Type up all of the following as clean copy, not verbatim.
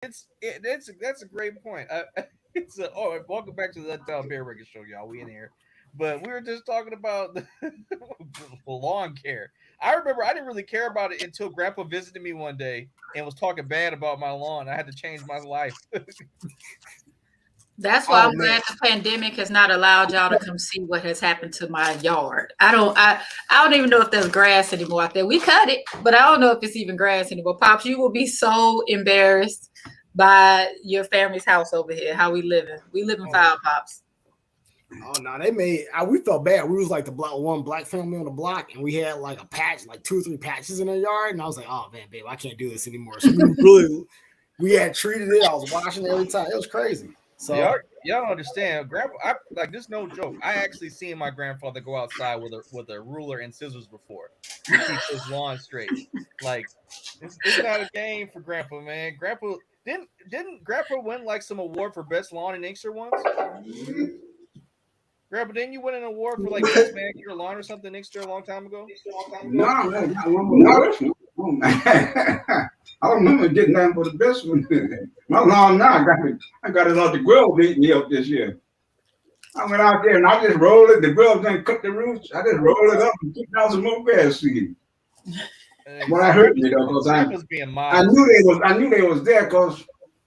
That's a great point. Welcome back to the Untitled Bear Record Show, y'all. We in here, but we were just talking about the lawn care. I remember I didn't really care about it until Grandpa visited me one day and was talking bad about my lawn. I had to change my life. That's why Oh I'm man, glad the pandemic has not allowed y'all to come see what has happened to my yard. I don't even know if there's grass anymore out there. We cut it, but I don't know if it's even grass anymore. Pops, you will be so embarrassed by your family's house over here. How we living? We live in Oh, file, Pops. oh no, they made. We felt bad. We was like the one black family on the block, and we had like a patch, like 2 or 3 patches in our yard, and I was like, oh man, babe, I can't do this anymore. So we had treated it. I was washing it every time. It was crazy. y'all, So y'all don't understand. Grandpa, like this. No joke. I actually seen my grandfather go outside with a ruler and scissors before to keep his lawn straight. Like it's not a game for Grandpa, man. Grandpa didn't Grandpa win like some award for best lawn and Inkster once? Grandpa, didn't you win an award for like best manicure lawn or something Inkster a long time ago? No, that's not one for the best one. Oh, man. I don't remember getting that for the best one. My lawn now, I got it off the grill beat me up this year. I went out there and I just rolled it. The grill didn't cut the roots. I just rolled it up and took down some more grass seed. Well, I heard me though, because Grandpa's being I modest. knew they was there because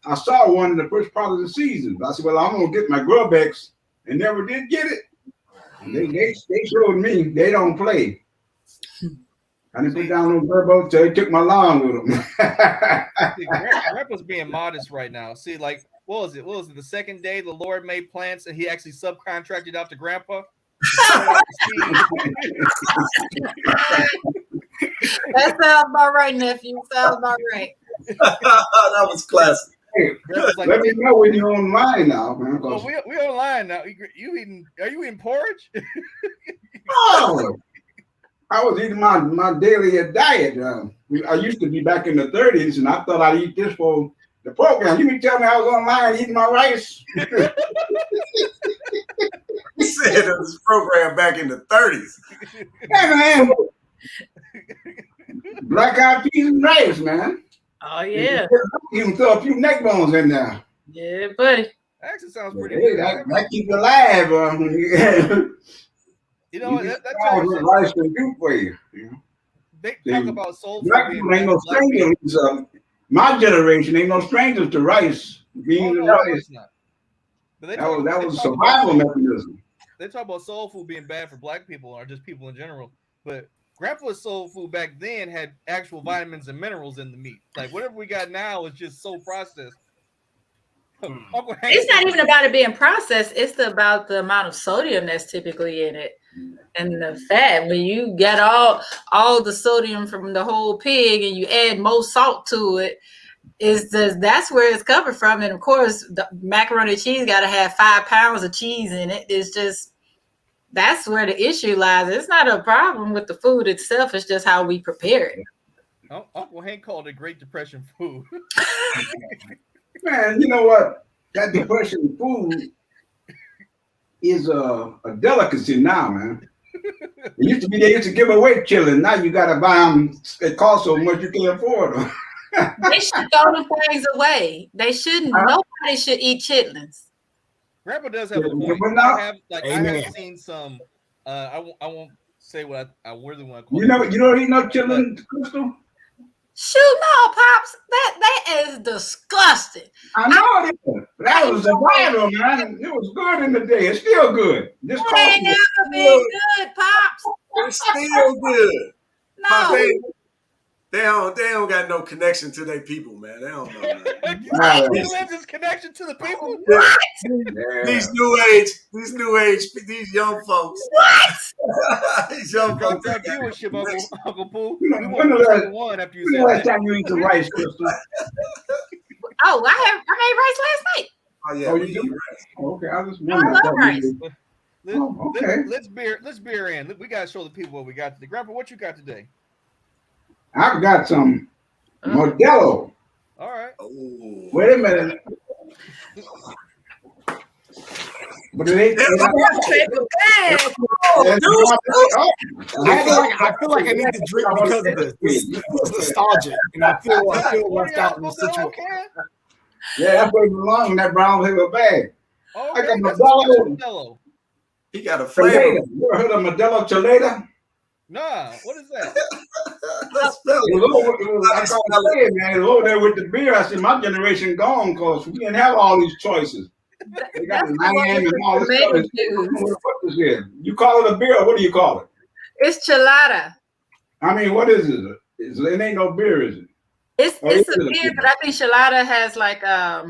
I saw one in the first part of the season. I said, well, I'm gonna get my grubbacks, and never did get it. And they showed me they don't play. I didn't put down no verbo till they took my lawn with them. See, Grandpa's being modest right now. See, like, what was it? What was it? The second day the Lord made plants and he actually subcontracted out to Grandpa to spread out the That sounds about right, nephew. Sounds about right. That was classic. Hey, Grandpa's like, let me know when you're online now, man. well, 'Cause we online now. You eating? Are you eating porridge? oh, I was eating my daily diet. I used to be back in the 30s, and I thought I'd eat this for the program. You mean tell me I was online eating my rice? He said it was programmed back in the 30s. Hey, man, black eyed peas and rice, man. Oh yeah, Even throw a few neck bones in there. yeah, buddy. Actually, sounds pretty Hey, good. that keep you alive. You know what? You That surprised tells what you rice can do for you. they See, talk about soul food black being people ain't bad no for black people. strangers. My generation ain't no strangers to rice, Oh beans and no, of rice. course not. But That was a they talk about survival mechanism. they talk about soul food being bad for black people or just people in general. But Grandpa's soul food back then had actual vitamins and minerals in the meat. Like whatever we got now is just so processed. Uncle Hank It's not said, even about it being processed. It's about the amount of sodium that's typically in it and the fat. When you get all the sodium from the whole pig and you add more salt to it, that's where it's coming from. And of course, the macaroni and cheese got to have 5 pounds of cheese in it. It's just that's where the issue lies. It's not a problem with the food itself. It's just how we prepare it. Uncle Hank called it Great Depression food. Man, you know what? That depression food is a delicacy now, man. It used to be they used to give away chili. Now you got to buy them. It costs so much you can't afford them. They should throw the things away. They shouldn't. Nobody should eat chitlins. Grandpa does have a point. But now, I Amen. have seen some. I won't say what I really want to call you don't eat no children, Crystal? Shoot, no, pops. That is disgusting. I know it is. That was survival, man. It was good in the day. It's still good. This It cost ain't me. never been good, pops. It's still good. Pop, No. they don't got no connection to their people, man. They don't know. Man. He lends his connection to the people. Yeah. These new age, these young folks. What? These young Drop folks. that viewership, Uncle Pooh. You know, We when want the last- number one after you When the said last that. time you eat some rice, Crystal? Oh, I made rice last night. Oh yeah, Oh, we you eat do? rice. Okay, I was I wondering. love rice. Okay. Let's beer in. We gotta show the people what we got today. Grandpa, what you got today? I've got some Modelo. All right. Oh. Wait a minute. But it ain't. I feel like I need to drink because of this. This feels nostalgic, and I feel left out in the Supposed to have situation. can? Yeah, that's where it belongs in that brown paper bag. I Okay, got that's a special Modelo Modelo. He got a flavor. Chelada. You ever heard of Modelo Chelada? Nah, what is that? Let's spell It was over, I tried to say it, man. It was over there with the beer. I said, my generation gone because we didn't have all these choices. They got That's the one lime with and all the this stuff. tomato I don't know juice. what this is. You call it a beer, or what do you call it? It's chelada. I mean, what is it? It ain't no beer, is it? It's Oh, it's it a is a beer, beer. but I think chelada has like I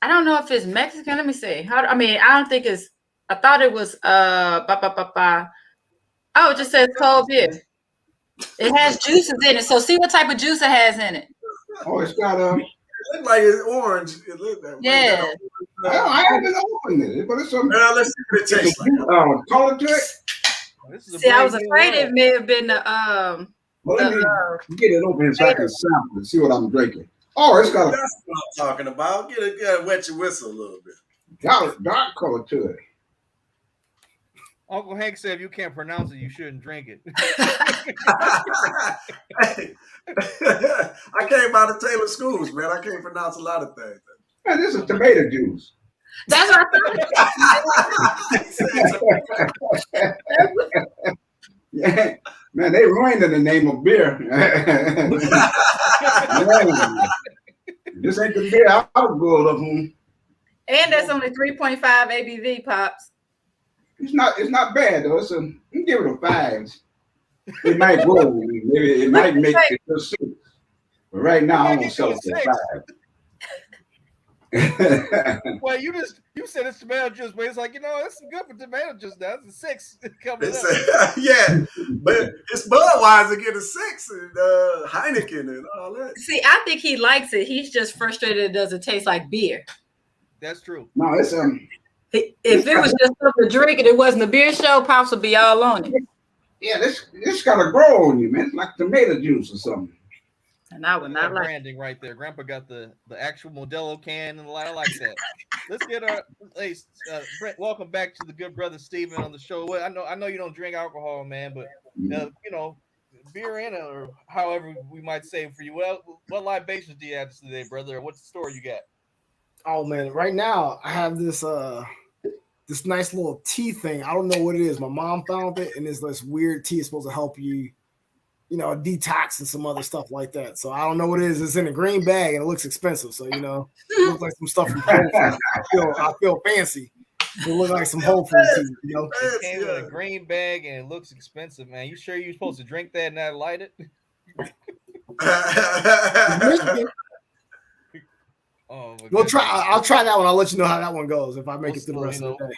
don't know if it's Mexican. Let me see. I mean, I don't think it's. I thought it was Oh, it just says cold beer. It has juices in it. So see what type of juice it has in it. Oh, it's got It look like it's orange. It look that way. Yeah. I haven't opened it, but it's some. Well, let's see what it tastes like. Color to it. This is a See, I brave was new afraid world. it may have been Well, let me get it open so I can sample and see what I'm drinking. Oh, it's got a That's what I'm talking about. Get a wet your whistle a little bit. dark color to it. Uncle Hank said if you can't pronounce it, you shouldn't drink it. Hey, I came out of Taylor schools, man. I can't pronounce a lot of things. Man, this is tomato juice. That's what I thought. Yeah, man, they ruined the name of beer. Man, this ain't the beer I would go up on. And that's only 3.5 ABV, pops. It's not bad though. You can give it a 5. It might grow. Maybe it might make it to 6. But right now I'm gonna sell it for 5. Well, you said it's tomato juice, but it's like, it's good for tomato juice now. It's a 6 coming up. Yeah, but it's Budweiser get a 6 and Heineken and all that. See, I think he likes it. He's just frustrated it doesn't taste like beer. That's true. No, it's If it was just something to drink and it wasn't a beer show, Pops would be all on it. yeah, this gotta grow on you, man. It's like tomato juice or something. And I would not like branding right there. Grandpa got the actual Modelo can and I like that. Let's get our Brent, welcome back to the good brother Steven on the show. Well, I know you don't drink alcohol, man, but beer in it, or however we might say it for you. Well, what libations do you have today, brother? Or what's the story you got? Oh man, right now I have this nice little tea thing. I don't know what it is. My mom found it, and it's this weird tea. It's supposed to help you, detox and some other stuff like that. So I don't know what it is. It's in a green bag and it looks expensive. So it looks like some stuff from Whole Foods. I feel fancy. It looks like some Whole Foods tea. It came in a green bag and it looks expensive, man. You sure you're supposed to drink that and not light it? Oh, we'll try. I'll try that one. I'll let you know how that one goes if I make it through the rest of the day.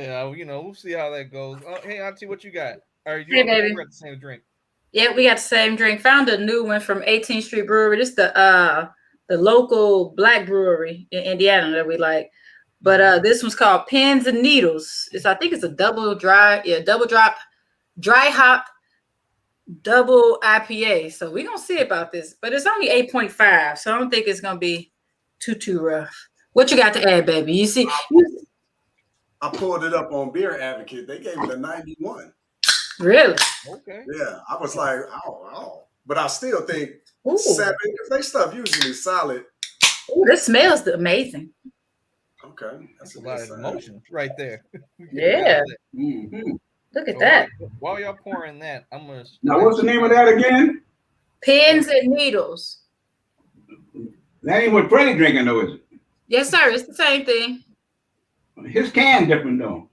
Yeah, we'll see how that goes. Hey, Auntie, what you got? Hey, baby. Got the same drink. Yeah, we got the same drink. Found a new one from 18th Street Brewery. This is the local black brewery in Indiana that we like. But this one's called Pins and Needles. I think it's a double drop, dry hop, double IPA. So we're gonna see about this. But it's only 8.5, so I don't think it's gonna be too rough. What you got to add, baby? You see, I pulled it up on Beer Advocate. They gave it a 91. Really? Okay. Yeah, I was like, oh. But I still think 7, because they stuff usually solid. Ooh, this smells amazing. Okay. That's a lot of emotion right there. Yeah. Mm-hmm. Look at that. While y'all pouring that, I'm going to... Now, what's the name of that again? Pins and Needles. That ain't what Freddie drinking, though, is it? Yes, sir. It's the same thing. His can different, though.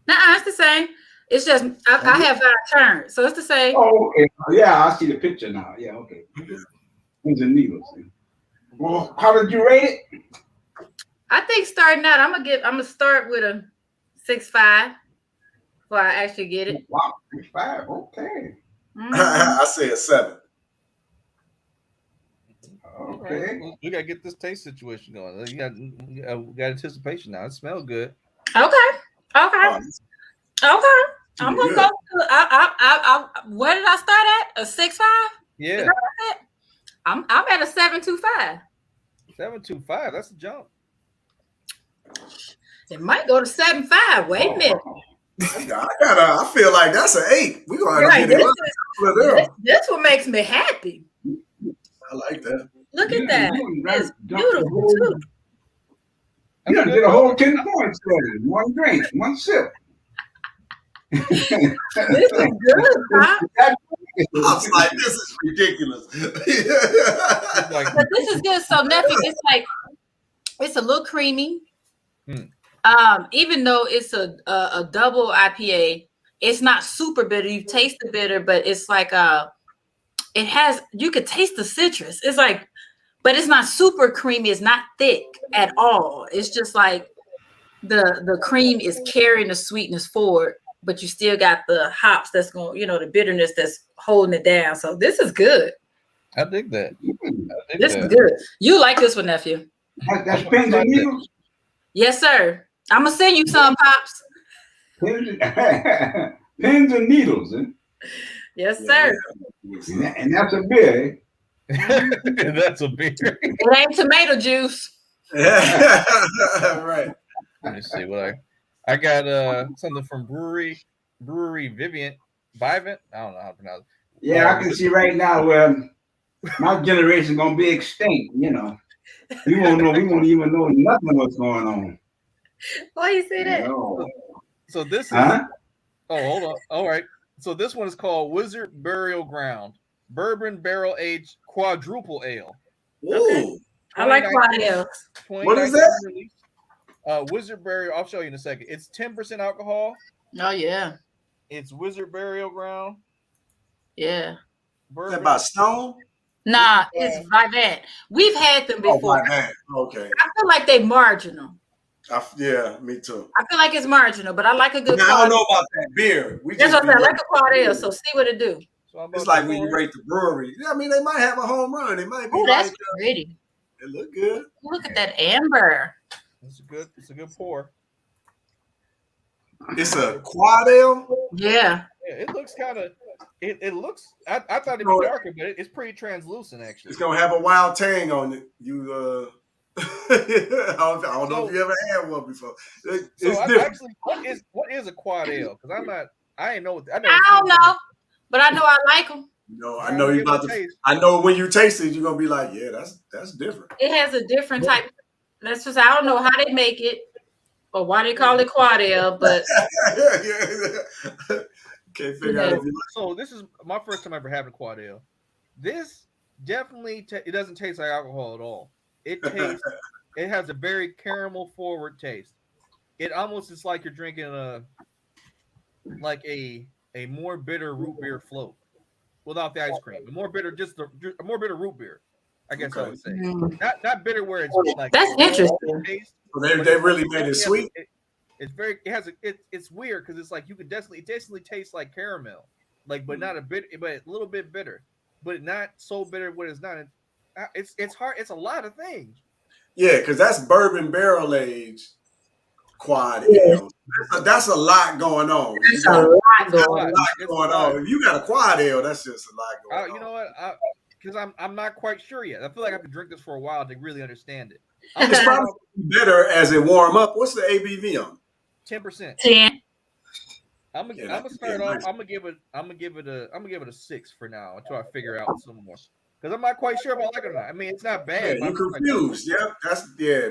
Nuh-uh, it's the same. It's just I have 5 turns, so it's the same. Oh, okay. Yeah, I see the picture now. Yeah, okay. Pins and Needles. Well, how did you rate it? I think starting out, I'm gonna start with a 6.5 before I actually get it. Wow, 6.5. Okay. Mm-hmm. I say a 7. Okay. Right. Well, we gotta get this taste situation going. We got anticipation now. It smells good. Okay. I'm gonna go. Where did I start at? A 6.5? Yeah. I'm at a 7.25. 7.25. That's a jump. It might go to 7.5. Wait a minute. I feel like that's an 8. We're gonna have to get it. This what makes me happy. I like that. Look at that. It's beautiful too. You done did a whole 10 points there. One drink, one sip. This is good, Pop. I was like, this is ridiculous. But this is good. So, nephew, it's a little creamy. Even though it's a double IPA, it's not super bitter. You taste the bitter, but it's like you could taste the citrus. It's like, but it's not super creamy. It's not thick at all. It's just like the cream is carrying the sweetness forward, but you still got the hops that's going, the bitterness that's holding it down. So this is good. I dig that. This is good. You like this one, nephew? That's pins and needles? Yes, sir. I'm going to send you some, Pops. Pins and needles, eh? Yes, sir. And that's a beer, eh? That's a beer. It ain't tomato juice. Right. Let me see what I got. Something from Brewery Vivint. I don't know how to pronounce it. Yeah, I can see right now where my generation gonna be extinct. We won't even know nothing what's going on. Why you say that? So this is. Huh? Oh, hold on. All right. So this one is called Wizard Burial Ground Bourbon Barrel Aged Quadruple Ale. Okay. I like quad ales. What is that? Release. Wizard Burial. I'll show you in a second. It's 10% alcohol. Oh yeah. It's Wizard Burial Ground. Yeah. Is that by Stone? Nah, it's Vivant. We've had them before. Okay. I feel like they marginal. Yeah, me too. I feel like it's marginal, but I like a good. Now, I don't know about that beer. That's what I said. I like a quad ale. So see what it do. So it's like when you rate the brewery. Yeah, I mean they might have a home run. It might be. Oh, that's pretty. It look good. Look at that amber. It's a good pour. It's a quad ale. Yeah. It looks kind of. It looks. I thought it'd be darker, but it's pretty translucent actually. It's gonna have a wild tang on it. I don't know if you ever had one before. Actually, what is a quad ale? Because I ain't know. I don't know, but I know I like them. No, I know you about to. I know when you taste it, you're gonna be like, yeah, that's different. It has a different type. That's just I don't know how they make it or why they call it quad ale, but can't figure out. So this is my first time ever having a quad ale. This definitely it doesn't taste like alcohol at all. It has a very caramel forward taste. It almost is like you're drinking a more bitter root beer float without the ice cream. A more bitter root beer. I guess I would say. Not bitter where it's like that's interesting. Taste, they really made it sweet. It's weird because it's like it definitely tastes like caramel, but not a bit, but a little bit bitter, but not so bitter what it's not. It's hard. It's a lot of things. Yeah, because that's bourbon barrel aged quad ale. That's a lot going on. That's a lot going on. If you got a quad ale, that's just a lot going on. You know what? Because I'm not quite sure yet. I feel like I have to drink this for a while to really understand it. It's probably better as it warm up. What's the ABV on? 10%. 10. I'm gonna start off. I'm gonna give it a 6 for now until I figure out some more. Because I'm not quite sure if I like it or not. I mean, it's not bad. Yeah, you're confused.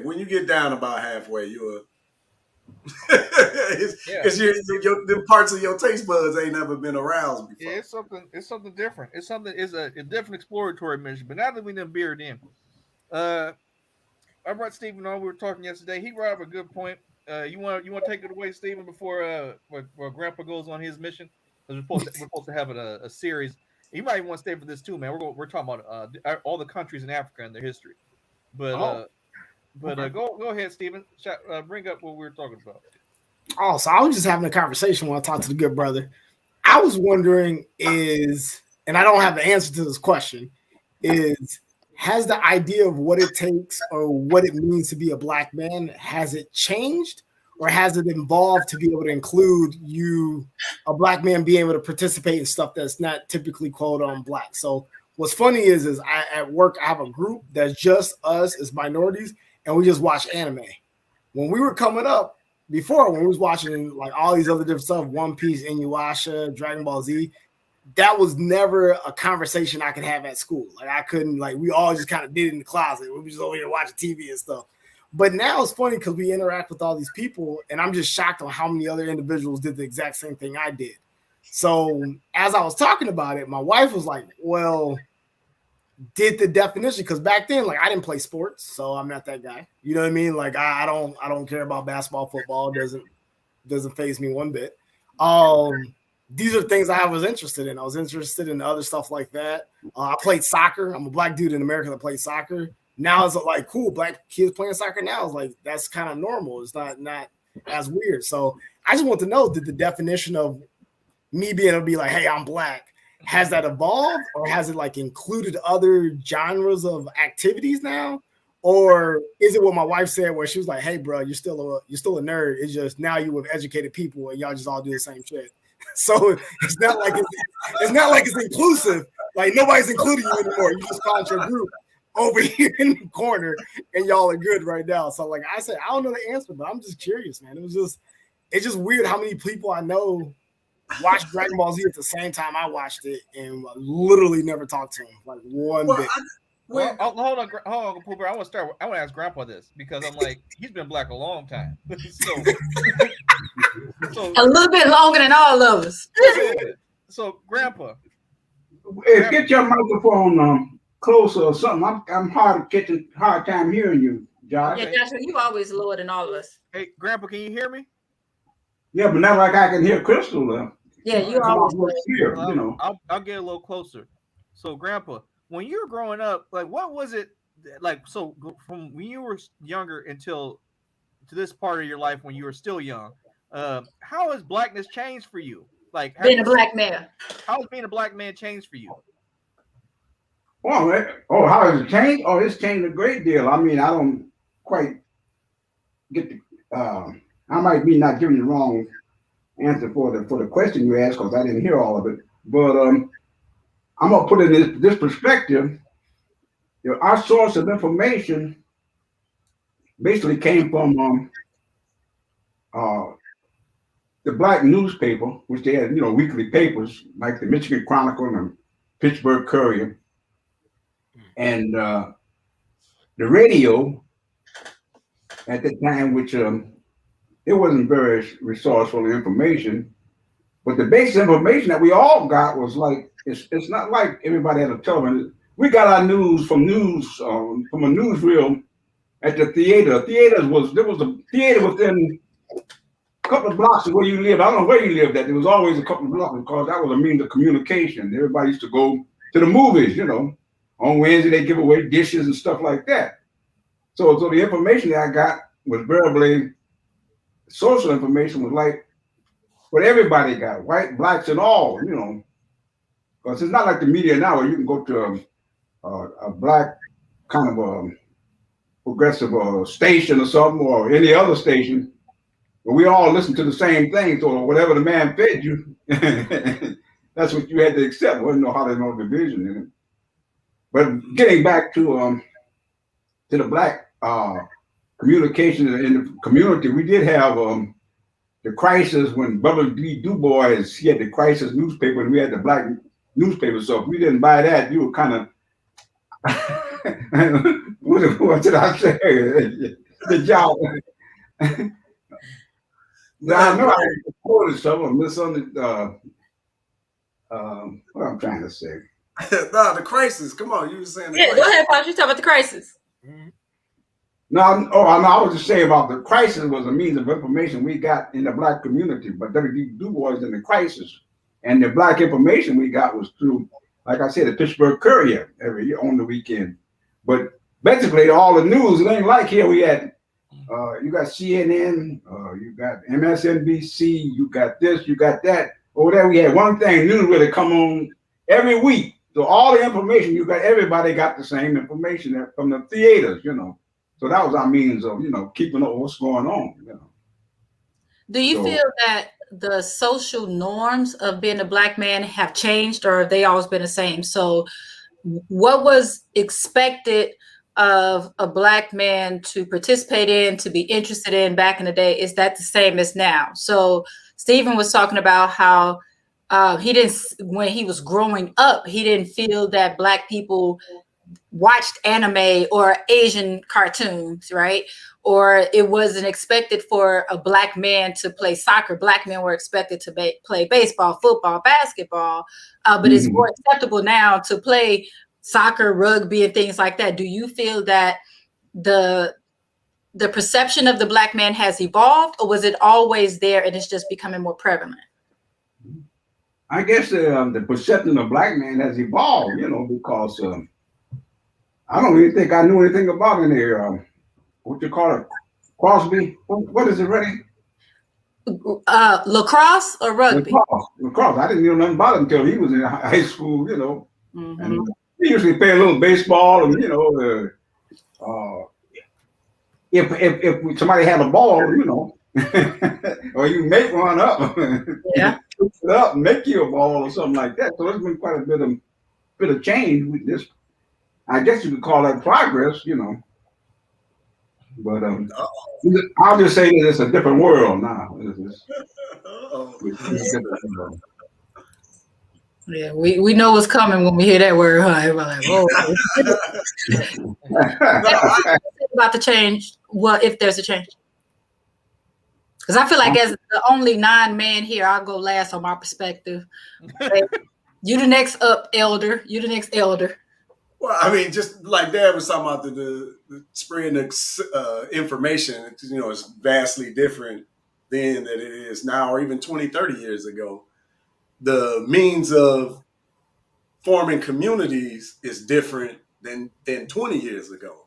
When you get down about halfway, you're. The parts of your taste buds ain't never been aroused before. Yeah, it's something different. It's a different exploratory mission. But now that we done beered in, I brought Stephen on. We were talking yesterday. He brought up a good point. You want to take it away, Stephen, before Grandpa goes on his mission? Because we're supposed to have a series. You might even want to stay for this too, man. We're talking about all the countries in Africa and their history. But go ahead, Stephen. Bring up what we were talking about. Oh, so I was just having a conversation when I talked to the good brother. I was wondering and I don't have the answer to this question, has the idea of what it takes or what it means to be a black man, has it changed? Or has it evolved to be able to include a black man, being able to participate in stuff that's not typically quote on black? So what's funny is at work, I have a group that's just us as minorities, and we just watch anime. When we were coming up before, when we was watching like all these other different stuff, One Piece, Inuyasha, Dragon Ball Z, that was never a conversation I could have at school. Like I couldn't, like we all just kind of did it in the closet. We were just over here watching TV and stuff. But now it's funny because we interact with all these people, and I'm just shocked on how many other individuals did the exact same thing I did. So as I was talking about it, my wife was like, well, did the definition, because back then, like I didn't play sports, so I'm not that guy. You know what I mean? Like I don't care about basketball, football, doesn't faze me one bit. These are things I was interested in. I was interested in other stuff like that. I played soccer. I'm a black dude in America that played soccer. Now it's like cool, black kids playing soccer now is like that's kind of normal. It's not as weird. So I just want to know, did the definition of me being able to be like, hey, I'm black, has that evolved, or has it like included other genres of activities now? Or is it what my wife said, where she was like, hey, bro, you're still a nerd. It's just now you with educated people and y'all just all do the same shit. So it's not like it's inclusive. Like nobody's including you anymore. You just found your group over here in the corner and y'all are good right now. So like I said, I don't know the answer, but I'm just curious, man. It's just weird how many people I know watched Dragon Ball Z at the same time I watched it and literally never talked to him like one bit. Hold on, Pooper. I want to ask Grandpa this because I'm like, he's been black a long time. So a little bit longer than all of us. So Grandpa. Hey, get your microphone closer or something. I'm hard time hearing you, Josh. Yeah, Joshua, you always lower than all of us. Hey, Grandpa, can you hear me? Yeah, but not like I can hear Crystal. Yeah, you always here. Well, you know, I'll get a little closer. So, Grandpa, when you were growing up, like, what was it like? So, from when you were younger until to this part of your life when you were still young, how has blackness changed for you? Like being a black man. How has being a black man changed for you? how has it changed? Oh, it's changed a great deal. I mean, I don't quite get the. I might be not giving the wrong answer for the question you asked because I didn't hear all of it. But I'm gonna put it in this perspective. Our source of information basically came from the black newspaper, which they had, weekly papers like the Michigan Chronicle and the Pittsburgh Courier, and the radio at the time, which it wasn't very resourceful information, but the basic information that we all got was like it's not like everybody had a television. We got our news from a newsreel at the theater. There was a theater within a couple of blocks of where you live. I don't know where you lived at. There was always a couple of blocks because that was a means of communication. Everybody used to go to the movies, On Wednesday they give away dishes and stuff like that. So the information that I got was verbally, social information was like what everybody got, white, blacks, and all, Because it's not like the media now where you can go to a black kind of a progressive station or something or any other station, but we all listen to the same thing. So whatever the man fed you, that's what you had to accept. There wasn't no division in it. But getting back to the black communication in the community, we did have the crisis when Brother D. Du Bois, he had the crisis newspaper and we had the black newspaper. So if we didn't buy that, you were kind of what did I say? The job. I know I quoted some misunderstood. What I'm trying to say. No, the crisis. Come on, you were saying. Go ahead, Pops. You talk about the crisis. Mm-hmm. No, I was just saying about the crisis was a means of information we got in the black community, but W.D. Du Bois in the crisis, and the black information we got was through, like I said, the Pittsburgh Courier every year on the weekend. But basically, all the news, it ain't like here we had, you got CNN, you got MSNBC, you got this, you got that. Over there, we had one thing, news really come on every week. So all the information you got, everybody got the same information from the theaters, So that was our means of, keeping up with what's going on, Do you feel that the social norms of being a black man have changed, or have they always been the same? So what was expected of a black man to participate in, to be interested in back in the day, is that the same as now? So Stephen was talking about how he didn't, when he was growing up, he didn't feel that Black people watched anime or Asian cartoons, right? Or it wasn't expected for a Black man to play soccer. Black men were expected to play baseball, football, basketball, but it's more acceptable now to play soccer, rugby, and things like that. Do you feel that the perception of the Black man has evolved, or was it always there and it's just becoming more prevalent? I guess the perception of Black man has evolved, because I don't even think I knew anything about any what you call it, Crosby. What is it, Ready? Lacrosse or rugby? Lacrosse. I didn't know nothing about him until he was in high school, Mm-hmm. And he usually play a little baseball, and if somebody had a ball, or you make one up, yeah, pick it up and make you a ball or something like that. So there's been quite a bit of change with this. I guess you could call that progress, But I'll just say that it's a different world now. Yeah, we know what's coming when we hear that word, huh? Everybody like, whoa. About the change. Well, if there's a change. Because I feel like as the only non-man here, I'll go last on my perspective. You the next elder. You the next elder. Well, I mean, just like Dad was talking about the spreading the information, it's vastly different then than it is now, or even 20, 30 years ago. The means of forming communities is different than 20 years ago,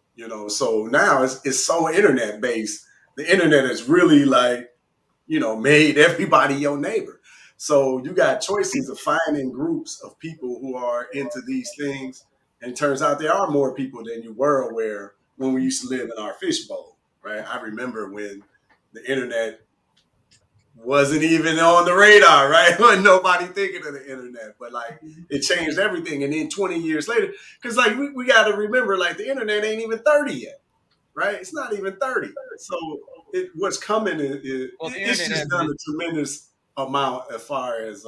So now it's so internet based. The internet is really made everybody your neighbor. So you got choices of finding groups of people who are into these things. And it turns out there are more people than you were aware when we used to live in our fishbowl, right? I remember when the internet wasn't even on the radar, right? Wasn't nobody thinking of the internet, but it changed everything. And then 20 years later, because we got to remember, the internet ain't even 30 yet, right? It's not even 30. So what's coming it's just done a tremendous amount as far as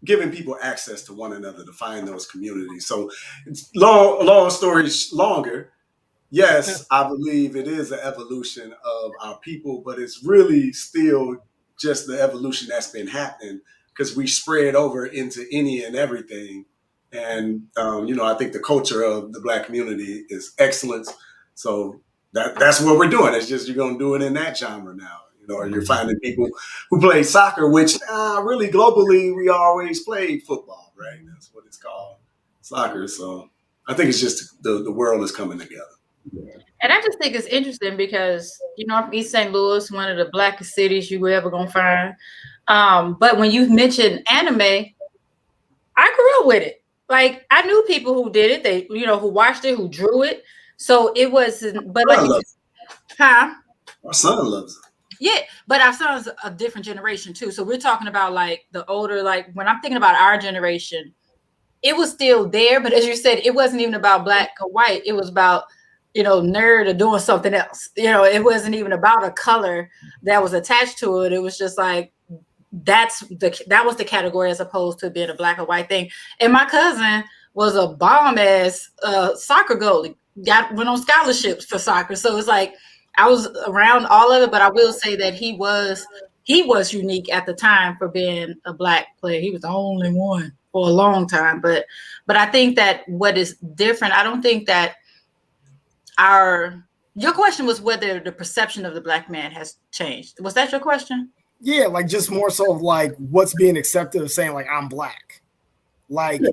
giving people access to one another to find those communities. So it's long story longer. Yes, I believe it is an evolution of our people, but it's really still just the evolution that's been happening because we spread over into any and everything. And, I think the culture of the Black community is excellence. So that's what we're doing. It's just you're going to do it in that genre now. You're finding people who play soccer, which really globally we always played football, right? That's what it's called, soccer. So I think it's just the world is coming together. And I just think it's interesting because, I'm East St. Louis, one of the blackest cities you ever gonna find. But when you mentioned anime, I grew up with it. Like I knew people who did it. They, who watched it, who drew it. So it wasn't. But like, Our son loves it. Yeah, but our son's a different generation too. So we're talking about the older. Like when I'm thinking about our generation, it was still there. But as you said, it wasn't even about black or white. It was about nerd or doing something else. It wasn't even about a color that was attached to it. It was just that was the category as opposed to being a black or white thing. And my cousin was a bomb ass soccer goalie. Went on scholarships for soccer. So it's I was around all of it, but I will say that he was unique at the time for being a black player. He was the only one for a long time. But I think that what is different, I don't think that your question was whether the perception of the black man has changed. Was that your question? Yeah, just more so of what's being accepted of saying I'm black.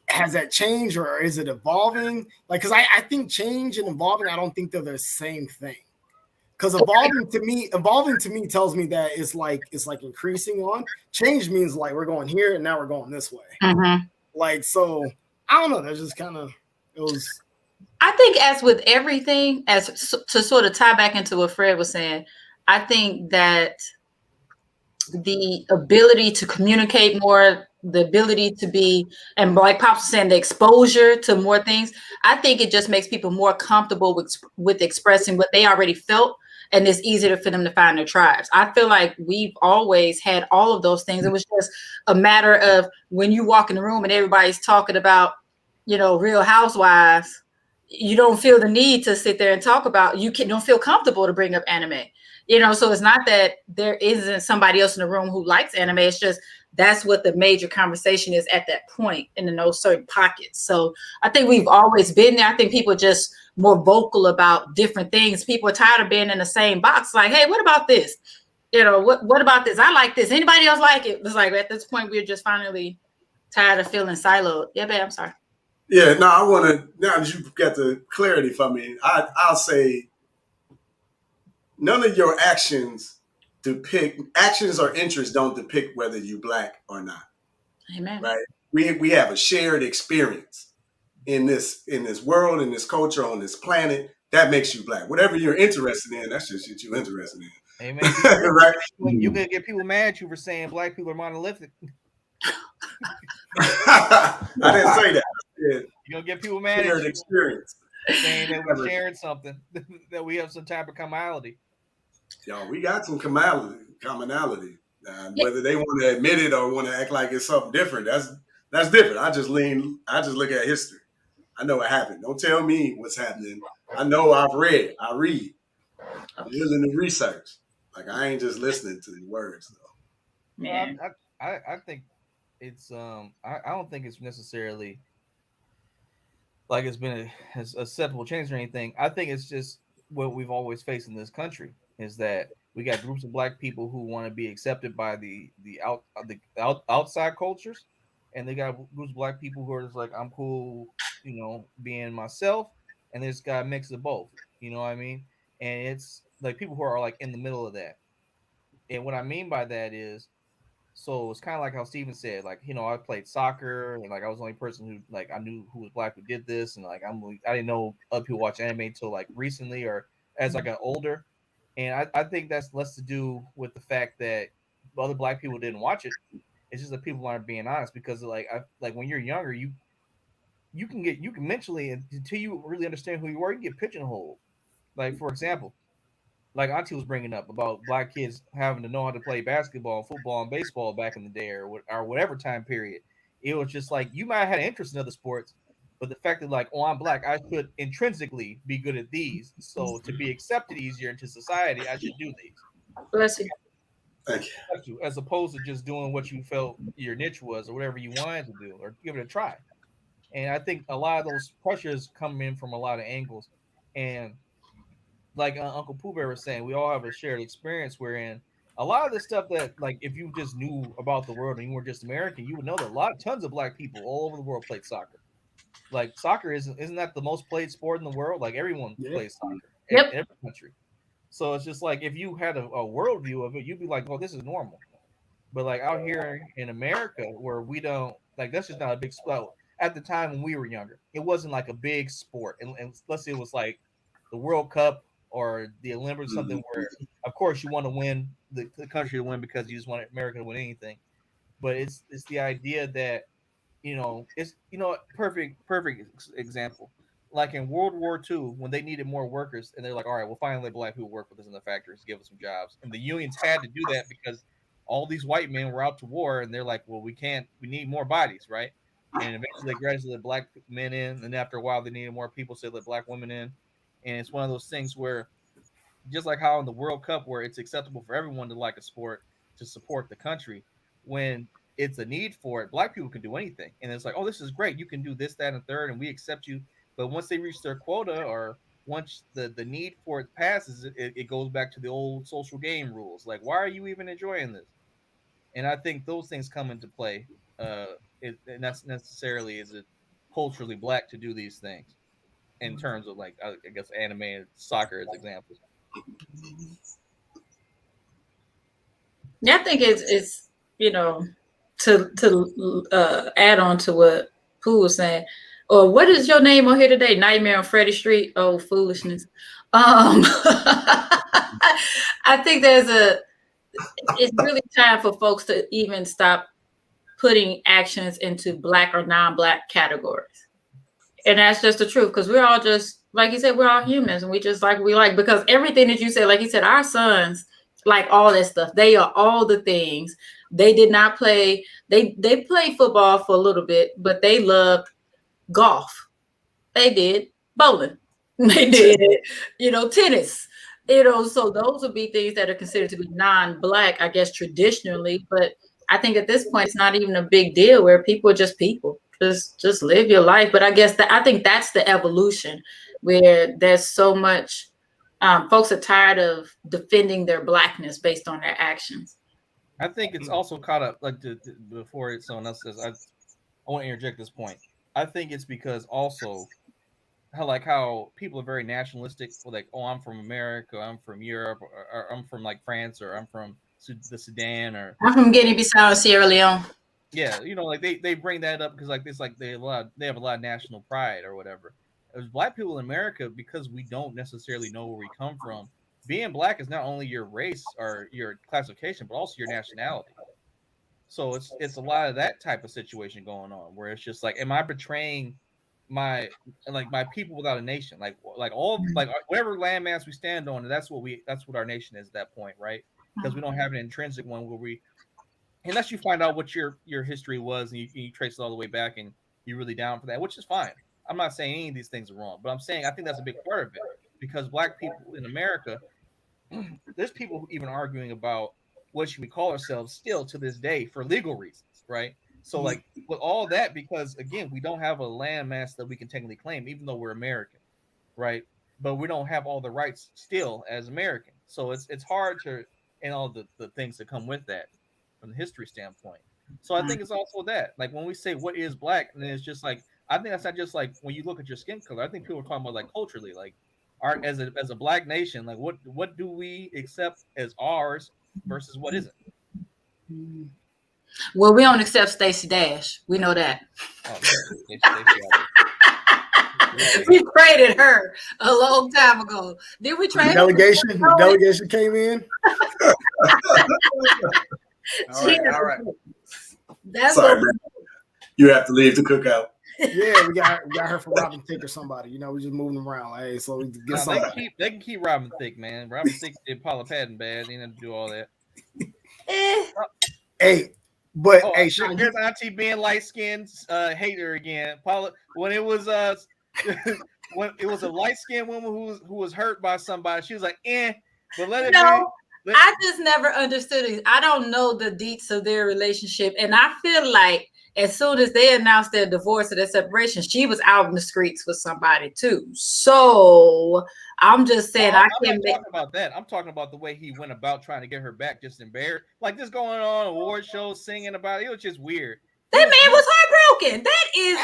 Has that changed or is it evolving? Because I think change and evolving, I don't think they're the same thing. Because evolving to me tells me that it's increasing on. Change means we're going here and now we're going this way. Mm-hmm. So I don't know. That's just kind of it was. I think as with everything, as to sort of tie back into what Fred was saying, I think that the ability to communicate more, the ability to be, and like Pops was saying, the exposure to more things, I think it just makes people more comfortable with expressing what they already felt and it's easier for them to find their tribes. I feel like we've always had all of those things. It was just a matter of when you walk in the room and everybody's talking about, Real Housewives, you don't feel the need to sit there and talk about, don't feel comfortable to bring up anime. So it's not that there isn't somebody else in the room who likes anime. It's just that's what the major conversation is at that point in those certain pockets. So I think we've always been there. I think people are just more vocal about different things. People are tired of being in the same box. Like, hey, what about this? What about this? I like this. Anybody else like it? It's like at this point, we're just finally tired of feeling siloed. Yeah, babe, I'm sorry. Yeah, no, I want to, now that you've got the clarity for me, I'll say none of your actions or interests don't depict whether you black or not. Amen. Right? We have a shared experience in this world, in this culture, on this planet that makes you black. Whatever you're interested in, that's just what you're interested in. Amen. Right? You're gonna get people mad at you for saying black people are monolithic. I didn't say that. You're gonna get people mad at Shared you experience. saying that we're sharing something, that we have some type of commonality. Y'all, we got some commonality. Whether they want to admit it or want to act like it's something different, that's different. I just look at history. I know what happened. Don't tell me what's happening. I know I read. I'm willing to research. Like, I ain't just listening to the words though. Yeah. I think it's I don't think it's necessarily like it's been a acceptable change or anything. I think it's just what we've always faced in this country is that we got groups of black people who want to be accepted by the outside cultures, and they got groups of black people who are just like, I'm cool, being myself, and there's got a mix of both. You know what I mean? And it's like people who are like in the middle of that. And what I mean by that is, so it's kind of like how Steven said, like, I played soccer and like I was the only person who like I knew who was black who did this, and like I didn't know other people watch anime until like recently or as I got older. And I think that's less to do with the fact that other black people didn't watch it. It's just that people aren't being honest because like when you're younger, you can mentally, until you really understand who you are, you get pigeonholed. Like, for example, like Auntie was bringing up about black kids having to know how to play basketball, football, and baseball back in the day, or whatever time period. It was just like you might have had an interest in other sports, but the fact that like, oh, I'm black, I should intrinsically be good at these. So to be accepted easier into society, I should do these. Bless you. Thank you. As opposed to just doing what you felt your niche was, or whatever you wanted to do, or give it a try. And I think a lot of those pressures come in from a lot of angles, and like Uncle Pooh Bear was saying, we all have a shared experience wherein a lot of the stuff that, like, if you just knew about the world and you weren't just American, you would know that tons of black people all over the world played soccer. Like, soccer isn't that the most played sport in the world? Like, everyone plays soccer in every country. So it's just like if you had a worldview of it, you'd be like, "Oh, this is normal." But like out here in America, where we don't like, that's just not a big sport. At the time when we were younger, it wasn't like a big sport, and let's say it was like the World Cup or the Olympics, something where, of course, you want to win the country to win because you just want America to win anything. But it's the idea that it's perfect example. Like in World War II, when they needed more workers, and they're like, "All right, we'll finally let black people work with us in the factories, give us some jobs." And the unions had to do that because all these white men were out to war, and they're like, "Well, we can't. We need more bodies, right?" And eventually, they gradually let black men in, and after a while, they needed more people, so they let black women in. And it's one of those things where, just like how in the World Cup, where it's acceptable for everyone to like a sport to support the country, when it's a need for it, black people can do anything. And it's like, oh, this is great. You can do this, that, and third, and we accept you. But once they reach their quota, or once the need for it passes, it goes back to the old social game rules. Like, why are you even enjoying this? And I think those things come into play. And that's necessarily, is it culturally black to do these things in terms of, like, I guess anime and soccer as examples. Yeah, I think it's to add on to what Pooh was saying, or what is your name on here today? Nightmare on Freddie Street. Oh, foolishness. I think it's really time for folks to even stop putting actions into black or non-black categories. And that's just the truth, because we're all just like you said, we're all humans, and we just like we like, because everything that you said, like you said, our sons like all that stuff. They are all the things. They did not play. They played football for a little bit, but they loved golf. They did bowling. They did, tennis. So those would be things that are considered to be non-black, I guess, traditionally. But I think at this point, it's not even a big deal, where people are just people. Just live your life. But I guess I think that's the evolution, where there's so much. Folks are tired of defending their blackness based on their actions. I think it's also caught up, like, before someone else says, I want to interject this point. I think it's because also how people are very nationalistic. Like, oh, I'm from America, I'm from Europe, or I'm from like France, or I'm from the Sudan, or I'm from Guinea-Bissau, Sierra Leone. Yeah, like they bring that up because like this, like they have a lot of national pride or whatever. As Black people in America, because we don't necessarily know where we come from, being Black is not only your race or your classification, but also your nationality. So it's a lot of that type of situation going on, where it's just like, am I betraying my my people without a nation? Like whatever landmass we stand on, that's what our nation is at that point, right? Because we don't have an intrinsic one where we, unless you find out what your history was, and you trace it all the way back, and you're really down for that, which is fine. I'm not saying any of these things are wrong, but I'm saying I think that's a big part of it, because Black people in America, there's people who even arguing about what should we call ourselves still to this day for legal reasons, right? So like with all that, because again, we don't have a landmass that we can technically claim, even though we're American, right? But we don't have all the rights still as American. So it's hard to, and all the things that come with that from the history standpoint. So I think it's also that, like, when we say what is Black, and it's just like, I think that's not just like when you look at your skin color. I think people are talking about like culturally, like our as a Black nation, like what do we accept as ours versus what isn't. Well, we don't accept Stacey Dash. We know that. Oh, we traded her a long time ago. Did we trade delegation? The delegation came in. All right. That's Sorry, man. You have to leave the cookout. Yeah, we got her for Robin Thicke or somebody. We just moving them around. Hey, so we get somebody. They can keep Robin Thicke, man. Robin Thicke did Paula Patton bad. They didn't do all that. Hey, but hey, Sean, there's Auntie being light skinned hater again. Paula, when it was when it was a light skinned woman who was hurt by somebody, she was like, but let it be. I just never understood it. I don't know the deets of their relationship, and I feel like as soon as they announced their divorce or their separation, she was out in the streets with somebody too. So I'm just saying, I'm not talking about that. I'm talking about the way he went about trying to get her back, just embarrassed, like this going on award shows, singing about it. It was just weird. That man was heartbroken. That is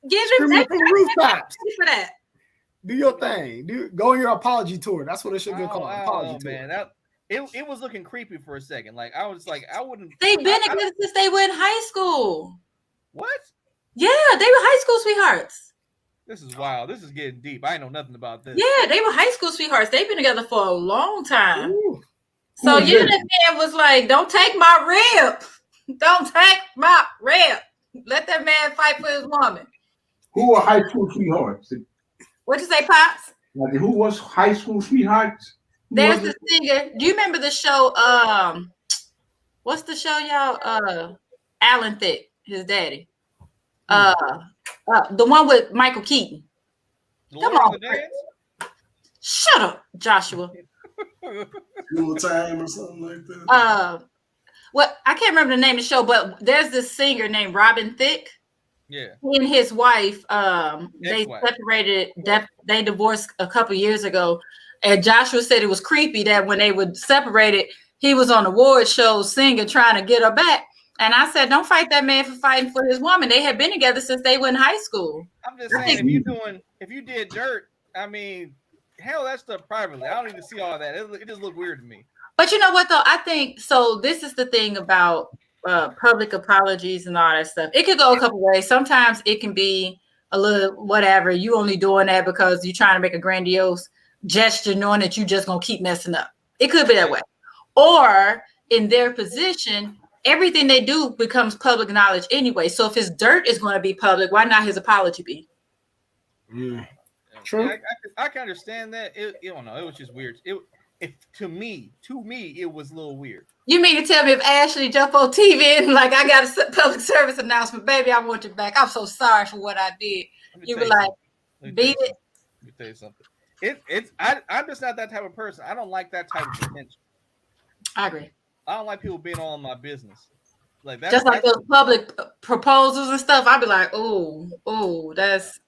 give him that from the rooftops for that. Do your thing. Go on your apology tour. That's what it should be called. Apology tour. Man, it was looking creepy for a second. Like I was like, I wouldn't. They've been together since they were in high school. What? Yeah, they were high school sweethearts. This is wild. This is getting deep. I know nothing about this. Yeah, they were high school sweethearts. They've been together for a long time. Ooh. So that man was like, "Don't take my rib. Don't take my rib. Let that man fight for his woman." Who were high school sweethearts? What'd you say, Pops? Like, who was high school sweethearts? There's the singer. Do you remember the show? What's the show, y'all? Alan Thicke, his daddy. The one with Michael Keaton. Come on. Shut up, Joshua. Full Time or something like that. Well, I can't remember the name of the show, but there's this singer named Robin Thicke. Yeah. He and his wife, they separated. They divorced a couple years ago, and Joshua said it was creepy that when they were separated, he was on award shows singing, trying to get her back. And I said, don't fight that man for fighting for his woman. They had been together since they were in high school. I'm just saying, if you did dirt, I mean, hell, that stuff privately. I don't even see all that. It just looked weird to me. But you know what, though? I think so. This is the thing about public apologies and all that stuff. It could go a couple ways. Sometimes it can be a little whatever. You only doing that because you're trying to make a grandiose gesture, knowing that you just gonna keep messing up. It could be that way. Or in their position, everything they do becomes public knowledge anyway. So if his dirt is going to be public, why not his apology be? True. Yeah, I can understand that. I don't know. It was just weird. To me, it was a little weird. You mean to tell me if Ashley jumped on TV and like I got a public service announcement, baby, I want you back. I'm so sorry for what I did. You were like, beat it. Let me tell you something. I'm just not that type of person. I don't like that type of attention. I agree. I don't like people being all in my business. Like that. Just like those public proposals and stuff. I'd be like, oh, that's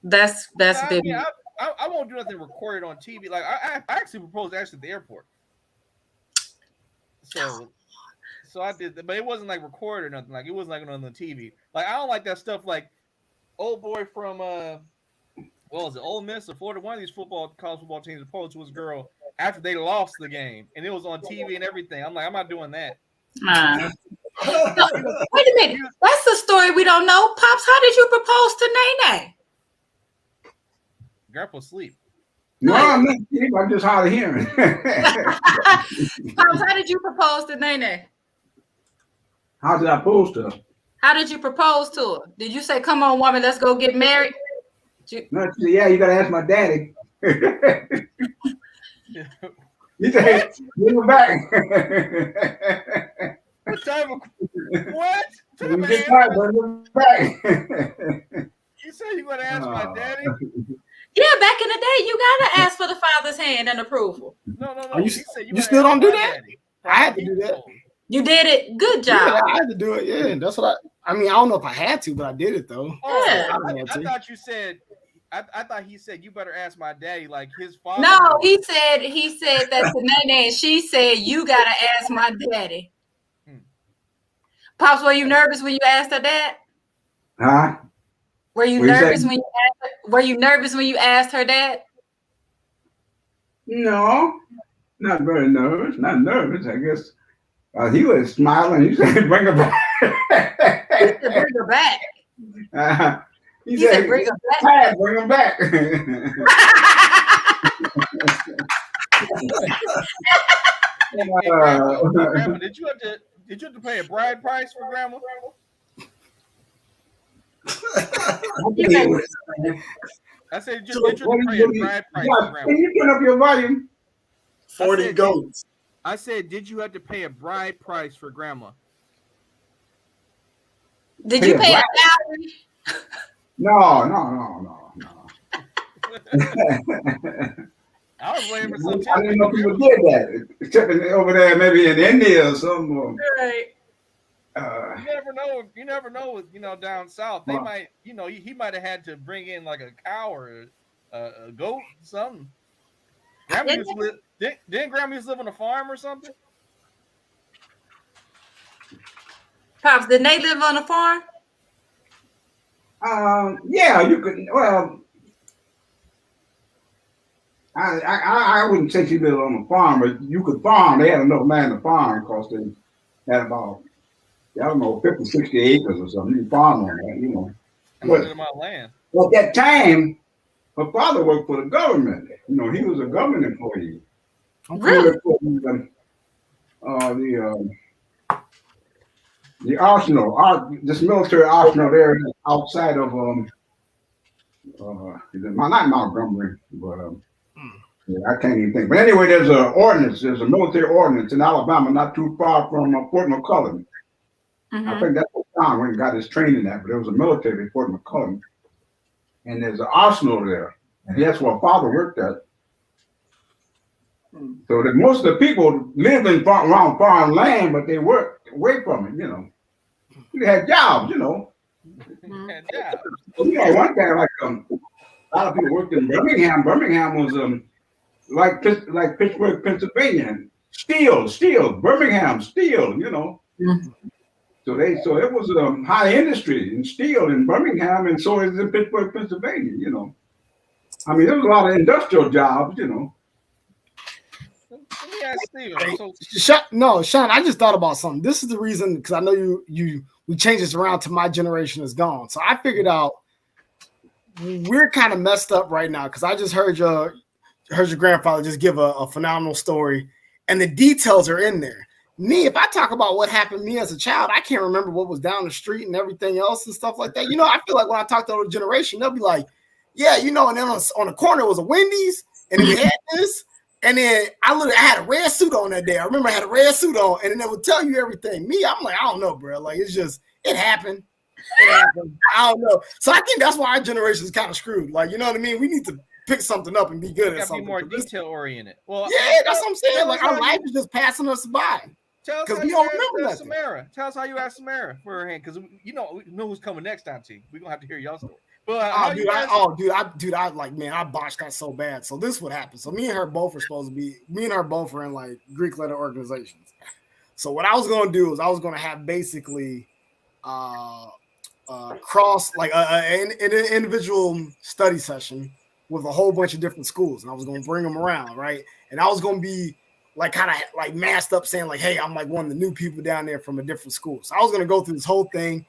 big. mean, I won't do nothing recorded on TV. Like I actually proposed at the airport. So I did, but it wasn't like recorded or nothing. Like it wasn't like on the TV. Like I don't like that stuff. Like old boy from what was it, Ole Miss or Florida? One of these college football teams proposed to his girl after they lost the game, and it was on TV and everything. I'm like, I'm not doing that. Wait a minute, that's the story we don't know. Pops, how did you propose to Nene? Grandpa's asleep. No, I'm not asleep. I'm just hard of hearing. Pops, how did you propose to Nene? How did I propose to her? How did you propose to her? Did you say, "Come on, woman, let's go get married"? No, she said, yeah, you gotta ask my daddy. He said, bring him back. What type of what? You get tired, bring him back. You say you gonna ask my daddy? Yeah, back in the day, you gotta ask for the father's hand and approval. No. You still don't do that? Daddy. I had to do that. You did it. Good job. Yeah, I had to do it. Yeah, that's what I mean, I don't know if I had to, but I did it though. Oh, Yeah. I thought you said. I thought he said you better ask my daddy, like his father. No, he said that to Nene, and she said you gotta ask my daddy. Pops, were you nervous when you asked her dad? Huh? Were you nervous when you asked her? Were you nervous when you asked her dad? No, not very nervous. Not nervous, I guess. He was smiling. He said, "Bring her back." He said, "Bring her back." He said, "Bring her back." Bring him back. Grandma, did you have to pay a bride price for grandma? I said, did you have to pay a bride price for grandma? Can you turn up your volume? 40 goats. I said, did you have to pay a bride price for grandma? Did you pay a dowry? No. I was waiting for some. I didn't know people did that, except over there, maybe in India or something. Right. You never know. Down south, they might. He might have had to bring in like a cow or a goat, something. Grandma used to live. Didn't Grandma used to live on a farm or something? Pops, didn't they live on a farm? Yeah, you could. Well, I wouldn't say she lived on a farm, but you could farm. They had enough land to farm because they had about, I don't know, 50, 60 acres or something. You farm on that, But my land. Well, at that time, her father worked for the government. He was a government employee. Really? The arsenal, this military arsenal there outside of not Montgomery, but I can't even think. But anyway, there's a military ordinance in Alabama, not too far from Fort McCulloch. Mm-hmm. I think that's what Tom went and got his training at, but there was a military at Fort McCulloch, and there's an arsenal there, and that's where father worked at. So that most of the people lived around farm land, but they worked away from it, They had jobs, Had jobs. One thing, like a lot of people worked in Birmingham. Birmingham was like Pittsburgh, Pennsylvania. Steel, Birmingham, steel, So it was a high industry in steel in Birmingham, and so is in Pittsburgh, Pennsylvania, I mean, there was a lot of industrial jobs, Let me ask Steve. Sean, I just thought about something. This is the reason, because I know we changed this around to my generation is gone. So I figured out we're kind of messed up right now because I just heard your grandfather just give a phenomenal story, and the details are in there. Me, if I talk about what happened to me as a child, I can't remember what was down the street and everything else and stuff like that. I feel like when I talk to the older generation, they'll be like, Yeah, you know, and then on the corner was a Wendy's, and then we had this, and then I had a red suit on that day. I remember I had a red suit on, and then they would tell you everything. Me, I'm like, I don't know, bro. Like, it's just, it happened. It happened. I don't know. So I think that's why our generation is kind of screwed. Like, you know what I mean? We need to pick something up and be good at something. Be more detail oriented. Well, yeah, that's what I'm saying. Like, our life is just passing us by. Tell us how you asked Samara. Tell us how you asked Samara for her hand, because we know who's coming next time. T. We're gonna have to hear y'all story. But I like, man, I botched that so bad. So this would happen. So me and her both are in like Greek letter organizations. So what I was gonna do is I was gonna have basically cross like an individual study session with a whole bunch of different schools, and I was gonna bring them around, right? And I was gonna be like kind of like masked up saying like, hey, I'm like one of the new people down there from a different school. So I was gonna go through this whole thing.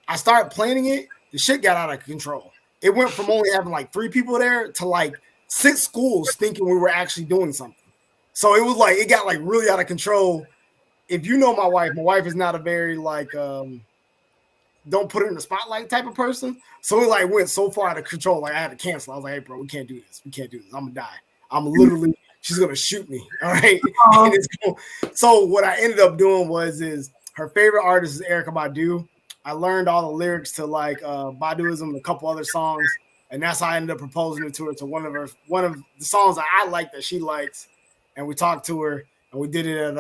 I started planning it. The shit got out of control. It went from only having like 3 people there to like 6 schools thinking we were actually doing something. So it was like, it got like really out of control. If you know my wife is not a very like, don't put her in the spotlight type of person. So it like went so far out of control. Like I had to cancel. I was like, hey bro, we can't do this. I'm gonna die. I'm literally, she's gonna shoot me. All right. So what I ended up doing is her favorite artist is Erykah Badu. I learned all the lyrics to like Baduism and a couple other songs, and that's how I ended up proposing it to her, to one of the songs that I like that she likes, and we talked to her, and we did it at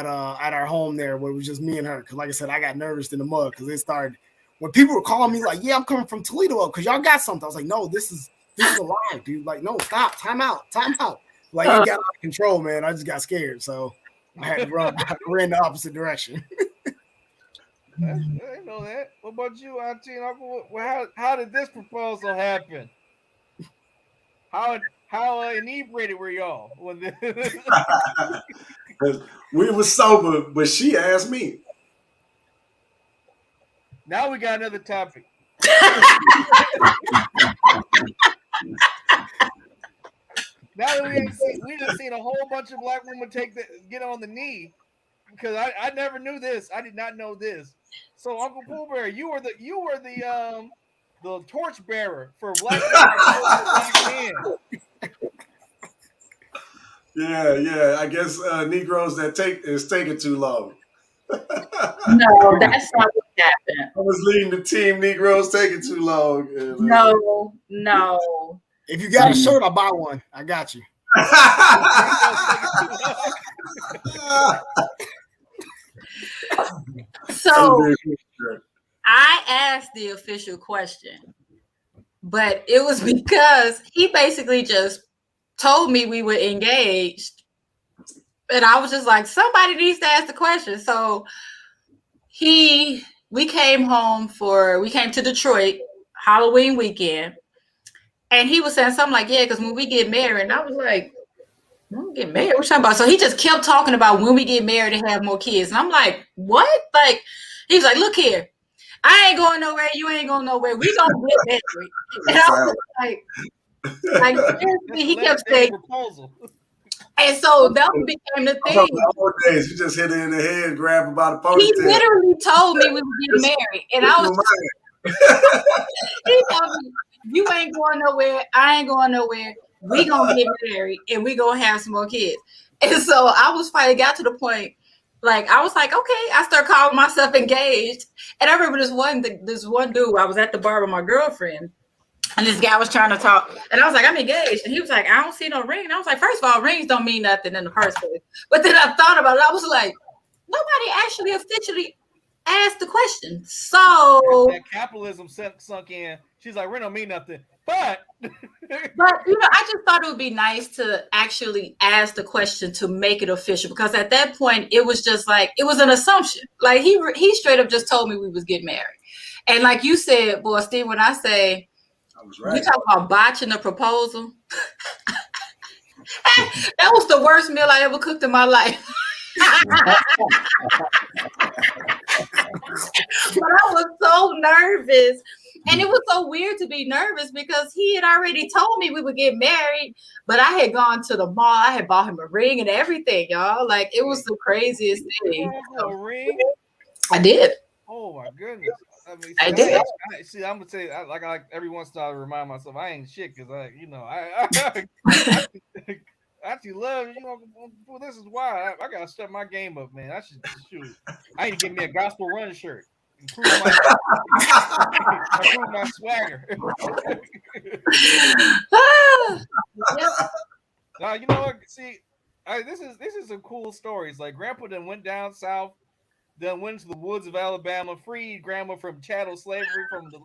our home there where it was just me and her. Because like I said, I got nervous in the mud because it started when people were calling me like, yeah, I'm coming from Toledo because y'all got something. I was like, no, this is a lie, dude. Like, no, stop, time out. Like it got out of control, man. I just got scared, so I had to run. I ran the opposite direction. I know that. What about you, Auntie and Uncle? How did this proposal happen? How inebriated were y'all when we were sober, but she asked me. Now we got another topic. Now that we just seen a whole bunch of black women get on the knee, because I never knew this. I did not know this. So Uncle Pooh Bear, you were the torch bearer for black men. Yeah. I guess Negroes that is taking too long. No, that's not what happened. I was leading the team. Negroes taking too long. No. If you got a shirt, I'll buy one. I got you. So I asked the official question, but it was because he basically just told me we were engaged, and I was just like, somebody needs to ask the question. So we came to Detroit Halloween weekend, and he was saying something like, yeah, because when we get married, and I was like, when we get married, what you talking about? So he just kept talking about when we get married and have more kids. And I'm like, what? Like, he was like, look here, I ain't going nowhere, you ain't going nowhere. We gonna get married. And I was like he kept saying proposal. And so that became the thing. The old days, you just hit it in the head, grab about a ponytail. He literally told me we would get married. And I was he told me, you ain't going nowhere, I ain't going nowhere. We gonna get married and we gonna have some more kids. And so I was finally got to the point, like I was like, okay, I start calling myself engaged. And I remember this one dude, I was at the bar with my girlfriend, and this guy was trying to talk, and I was like, I'm engaged. And he was like, I don't see no ring. And I was like, first of all, rings don't mean nothing in the first place. But then I thought about it. I was like, nobody actually officially asked the question. So that capitalism sunk in. She's like, rent don't mean nothing. But I just thought it would be nice to actually ask the question to make it official, because at that point it was just like, it was an assumption. Like he straight up just told me we was getting married. And like you said, boy, Steve, when I say I was right, you talk about botching a proposal. That was the worst meal I ever cooked in my life. But I was so nervous. And it was so weird to be nervous because he had already told me we would get married, but I had gone to the mall. I had bought him a ring and everything, y'all. Like, it was the craziest thing. A ring? I did. Oh my goodness. I mean, I did. see, I'm gonna say, like every once in a while, I remind myself I ain't shit because I actually love well, this is why I gotta step my game up, man. I should shoot. I need to get me a gospel run shirt. Improve my swagger. Yep. Now you know what? See, this is some cool stories. Like Grandpa then went down south, then went to the woods of Alabama, freed Grandma from chattel slavery from the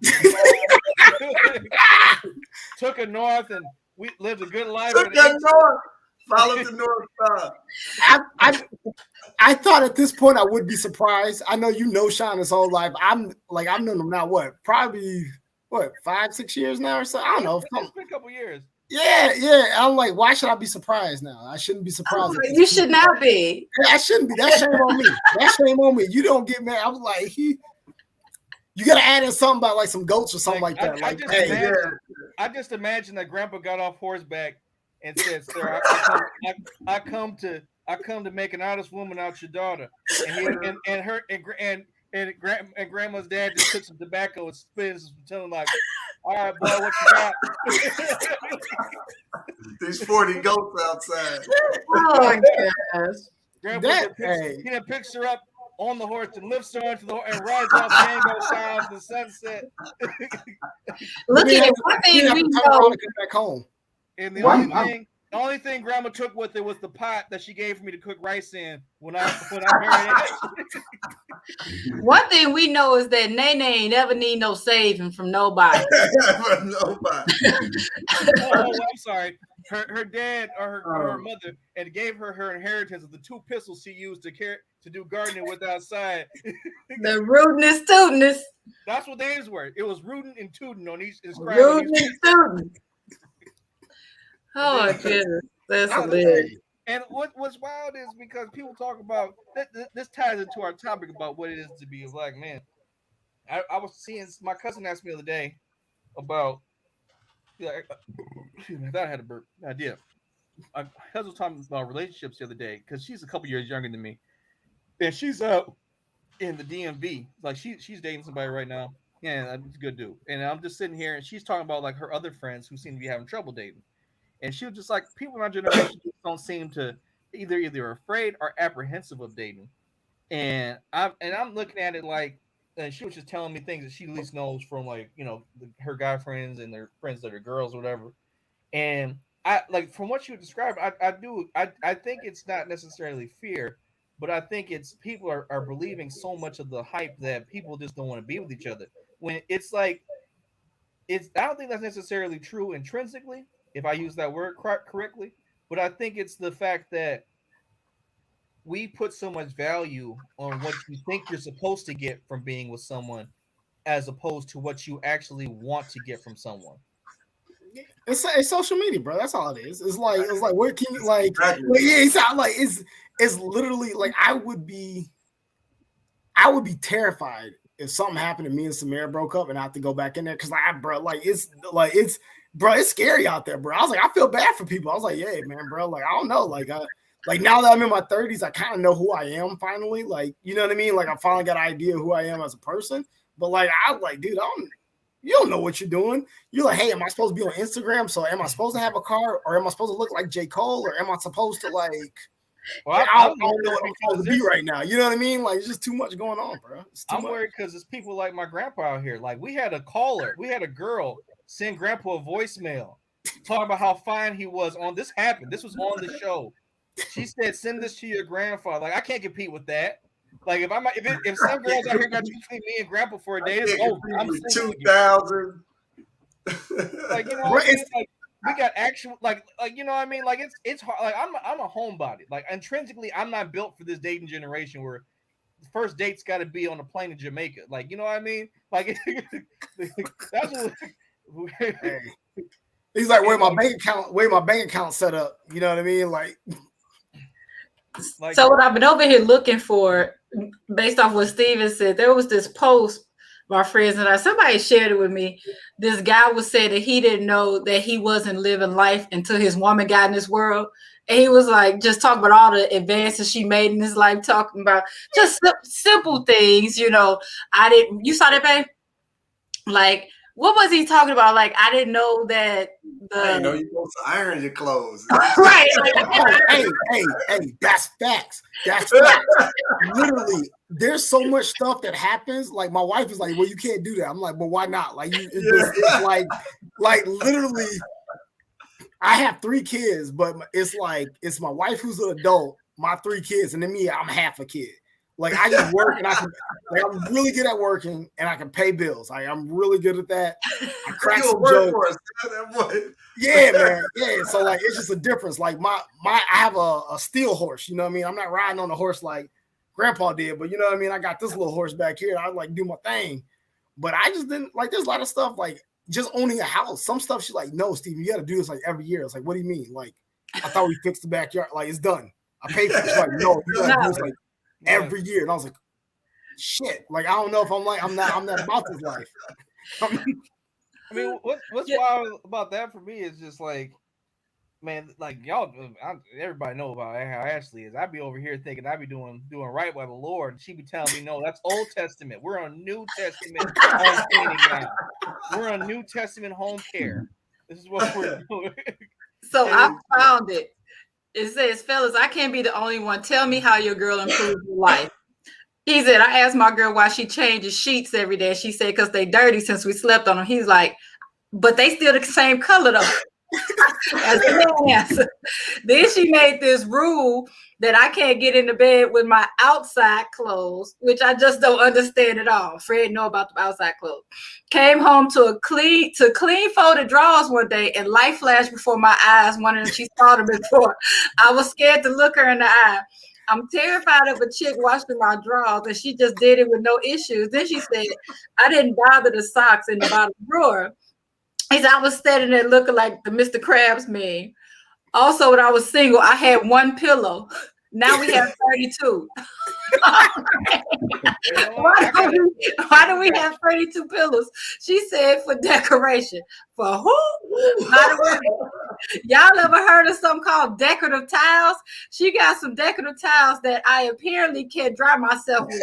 took her north, and we lived a good life. Took that north. Followed the north side. I thought at this point I would be surprised. I know you know Sean his whole life. I've known him now probably 5-6 years now or so. I don't know. It's been a couple years. Yeah. I'm like, why should I be surprised now? I shouldn't be surprised. You should not be. I shouldn't be. That's shame on me. That's shame on me. You don't get mad. I was like, you gotta add in something about like some goats or something like that. I just imagine that Grandpa got off horseback and said, "Sir, I come to make an honest woman out your daughter." And Grandma's dad just took some tobacco and spit some telling like, "All right, boy, what you got?" These 40 goats outside. Oh my gosh. Grandpa picks her up on the horse and lifts her onto the horse and rides off Django style to the sunset. Look at it. One thing we know. Back home. And the only thing Grandma took with it was the pot that she gave for me to cook rice in when I married her. One thing we know is that Nene ain't never need no saving from nobody. From nobody. I'm sorry. Her dad or her mother and gave her inheritance of the 2 pistols she used to do gardening with outside. The rudeness, tootiness. That's what names were. It was rootin' and tootin' on each. Rudeness, tootin'. Oh goodness, that's hilarious. And what's wild is because people talk about this ties into our topic about what it is to be a black man. I was seeing my cousin asked me the other day about. Excuse me, I thought I had a burp idea. I was talking about relationships the other day because she's a couple years younger than me, and she's out in the DMV. Like she's dating somebody right now. Yeah, it's a good dude. And I'm just sitting here, and she's talking about like her other friends who seem to be having trouble dating. And she was just like, people in our generation don't seem to either afraid or apprehensive of dating. And I'm looking at it like, and she was just telling me things that she at least knows from like her guy friends and their friends that are girls or whatever. And I like from what you described, I think it's not necessarily fear, but I think it's people are believing so much of the hype that people just don't want to be with each other. When it's like I don't think that's necessarily true intrinsically, if I use that word correctly, but I think it's the fact that we put so much value on what you think you're supposed to get from being with someone as opposed to what you actually want to get from someone. It's social media, bro. That's all it is. It's like what can you like? It's not like it's literally like I would be terrified if something happened to me and Samara broke up and I have to go back in there because it's scary out there, bro. I was like, I feel bad for people. I was like, yeah, man, bro. Like, I don't know. Like now that I'm in my 30s, I kind of know who I am finally. Like, you know what I mean? Like, I finally got an idea of who I am as a person. But like, I was like, dude, you don't know what you're doing. You're like, hey, am I supposed to be on Instagram? So am I supposed to have a car, or am I supposed to look like J. Cole, or am I supposed to like? Well, I don't know what I'm supposed to be right now. You know what I mean? Like, it's just too much going on, bro. I'm worried because it's people like my grandpa out here. Like, we had a girl send grandpa a voicemail talking about how fine he was on this happened. This was on the show. She said, send this to your grandfather. Like, I can't compete with that. Like, if some girls out here got between me and grandpa for a day, it's over. I'm 2,000. Like, you know what I mean? Like, we got actual like you know what I mean? Like it's hard. Like I'm a homebody. Like intrinsically, I'm not built for this dating generation where the first date's got to be on a plane to Jamaica. Like, you know what I mean? Like that's what. He's like, where my bank account set up. You know what I mean? Like so what I've been over here looking for, based off what Steven said, there was this post my friends and I, somebody shared it with me. This guy was saying that he didn't know that he wasn't living life until his woman got in this world. And he was like, just talking about all the advances she made in his life, talking about just simple things, you know. You saw that, babe? Like, what was he talking about? Like, I didn't know that I know the you're supposed to iron your clothes. right. Oh, hey, that's facts. That's facts. Literally, there's so much stuff that happens. Like my wife is like, "Well, you can't do that." I'm like, "But why not?" Like it's like literally. I have 3 kids, but it's like it's my wife who's an adult, my 3 kids, and then me, I'm half a kid. Like I just work and I'm really good at working and I can pay bills. I'm really good at that. I crack some jokes. Yeah, man. Yeah. So like it's just a difference. Like I have a steel horse, you know what I mean? I'm not riding on a horse like grandpa did, but you know what I mean? I got this little horse back here. I like do my thing. But I just didn't like there's a lot of stuff like just owning a house. Some stuff she's like, no, Steve, you got to do this like every year. It's like, what do you mean? Like, I thought we fixed the backyard. Like, it's done. I paid for it. She's like, no, you got to do this like every year. And I was like, shit. Like, I don't know if I'm not about this life. I mean, what's wild about that for me is just like, man, like everybody know about how Ashley is. I'd be over here thinking I'd be doing right by the Lord, and she'd be telling me, no, that's Old Testament. We're on New Testament home cleaning now. We're on New Testament home care. This is what we're doing. So I found it. It says, fellas, I can't be the only one. Tell me how your girl improved your life. He said, I asked my girl why she changes sheets every day. She said, because they dirty since we slept on them. He's like, but they still the same color though. As a man answer. Then she made this rule that I can't get into bed with my outside clothes, which I just don't understand at all. Fred know about the outside clothes. Came home to clean folded drawers one day, and light flashed before my eyes, wondering if she saw them before. I was scared to look her in the eye. I'm terrified of a chick washing my drawers, and she just did it with no issues. Then she said, I didn't bother the socks in the bottom drawer. He said, I was standing there looking like the Mr. Krabs meme. Also, when I was single, I had 1 pillow. Now we have 32. Why do we have 32 pillows? She said for decoration. For who? Y'all ever heard of something called decorative tiles? She got some decorative tiles that I apparently can't dry myself with.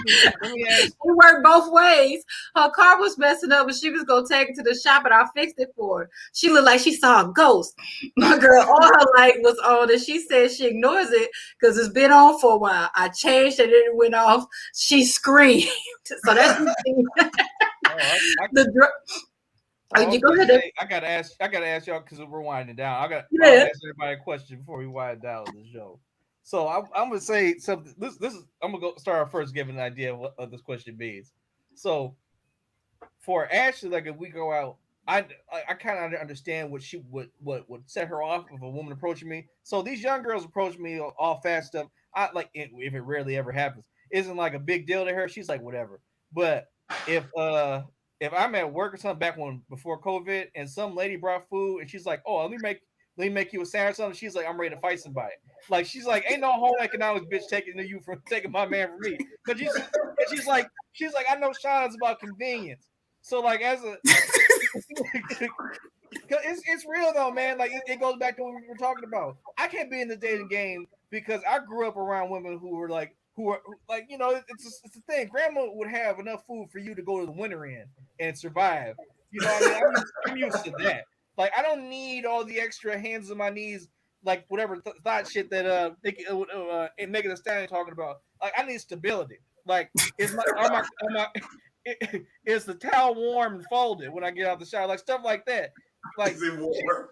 It worked both ways. Her car was messing up, and she was gonna take it to the shop, and I fixed it for her. She looked like she saw a ghost. My girl, all her light was on, and she said she ignores it because it's been on for a while. I changed it, and it went off. She screamed. So that's you go ahead. I gotta ask y'all because we're winding down. I gotta ask everybody a question before we wind down the show. So I'm gonna say something. This is I'm gonna go start our first giving an idea of what this question means. So for Ashley, like if we go out, I kind of understand what she would set her off of a woman approaching me. So these young girls approach me all fast stuff. I like if it rarely ever happens, isn't like a big deal to her. She's like whatever. But if I'm at work or something back when before COVID and some lady brought food and she's like, oh, let me make you a sandwich or something. She's like, I'm ready to fight somebody. Like she's like, ain't no home economics bitch taking you from taking my man from me. But she's like, I know Sean's about convenience. So like as a it's real though, man. Like it goes back to what we were talking about. I can't be in the dating game because I grew up around women who are like you know it's a thing. Grandma would have enough food for you to go to the winter in and survive. You know what I mean? I'm used to that. Like I don't need all the extra hands on my knees, like whatever thought shit that Megan Thee Stallion talking about. Like I need stability. Like is is the towel warm and folded when I get out the shower? Like stuff like that. Like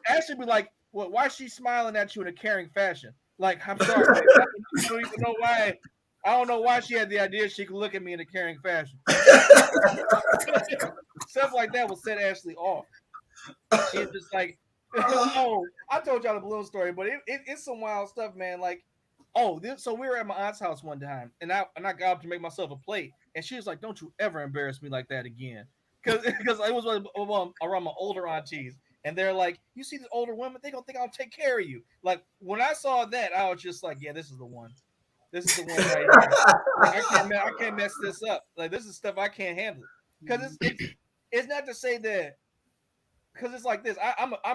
Ashley be like, well, why is she smiling at you in a caring fashion? Like I'm sorry, I don't even know why. I don't know why she had the idea she could look at me in a caring fashion. Stuff like that will set Ashley off. She's just like, oh, I told y'all the balloon story, but it's some wild stuff, man. Like, so we were at my aunt's house one time, and I got up to make myself a plate, and she was like, "Don't you ever embarrass me like that again," because I was around my older aunties, and they're like, "You see these older women, they gonna think I'll take care of you." Like when I saw that, I was just like, "Yeah, this is the one." This is the one right here. Like, I can't mess this up. Like this is stuff I can't handle. Because it's not to say that. Because it's like this. I'm a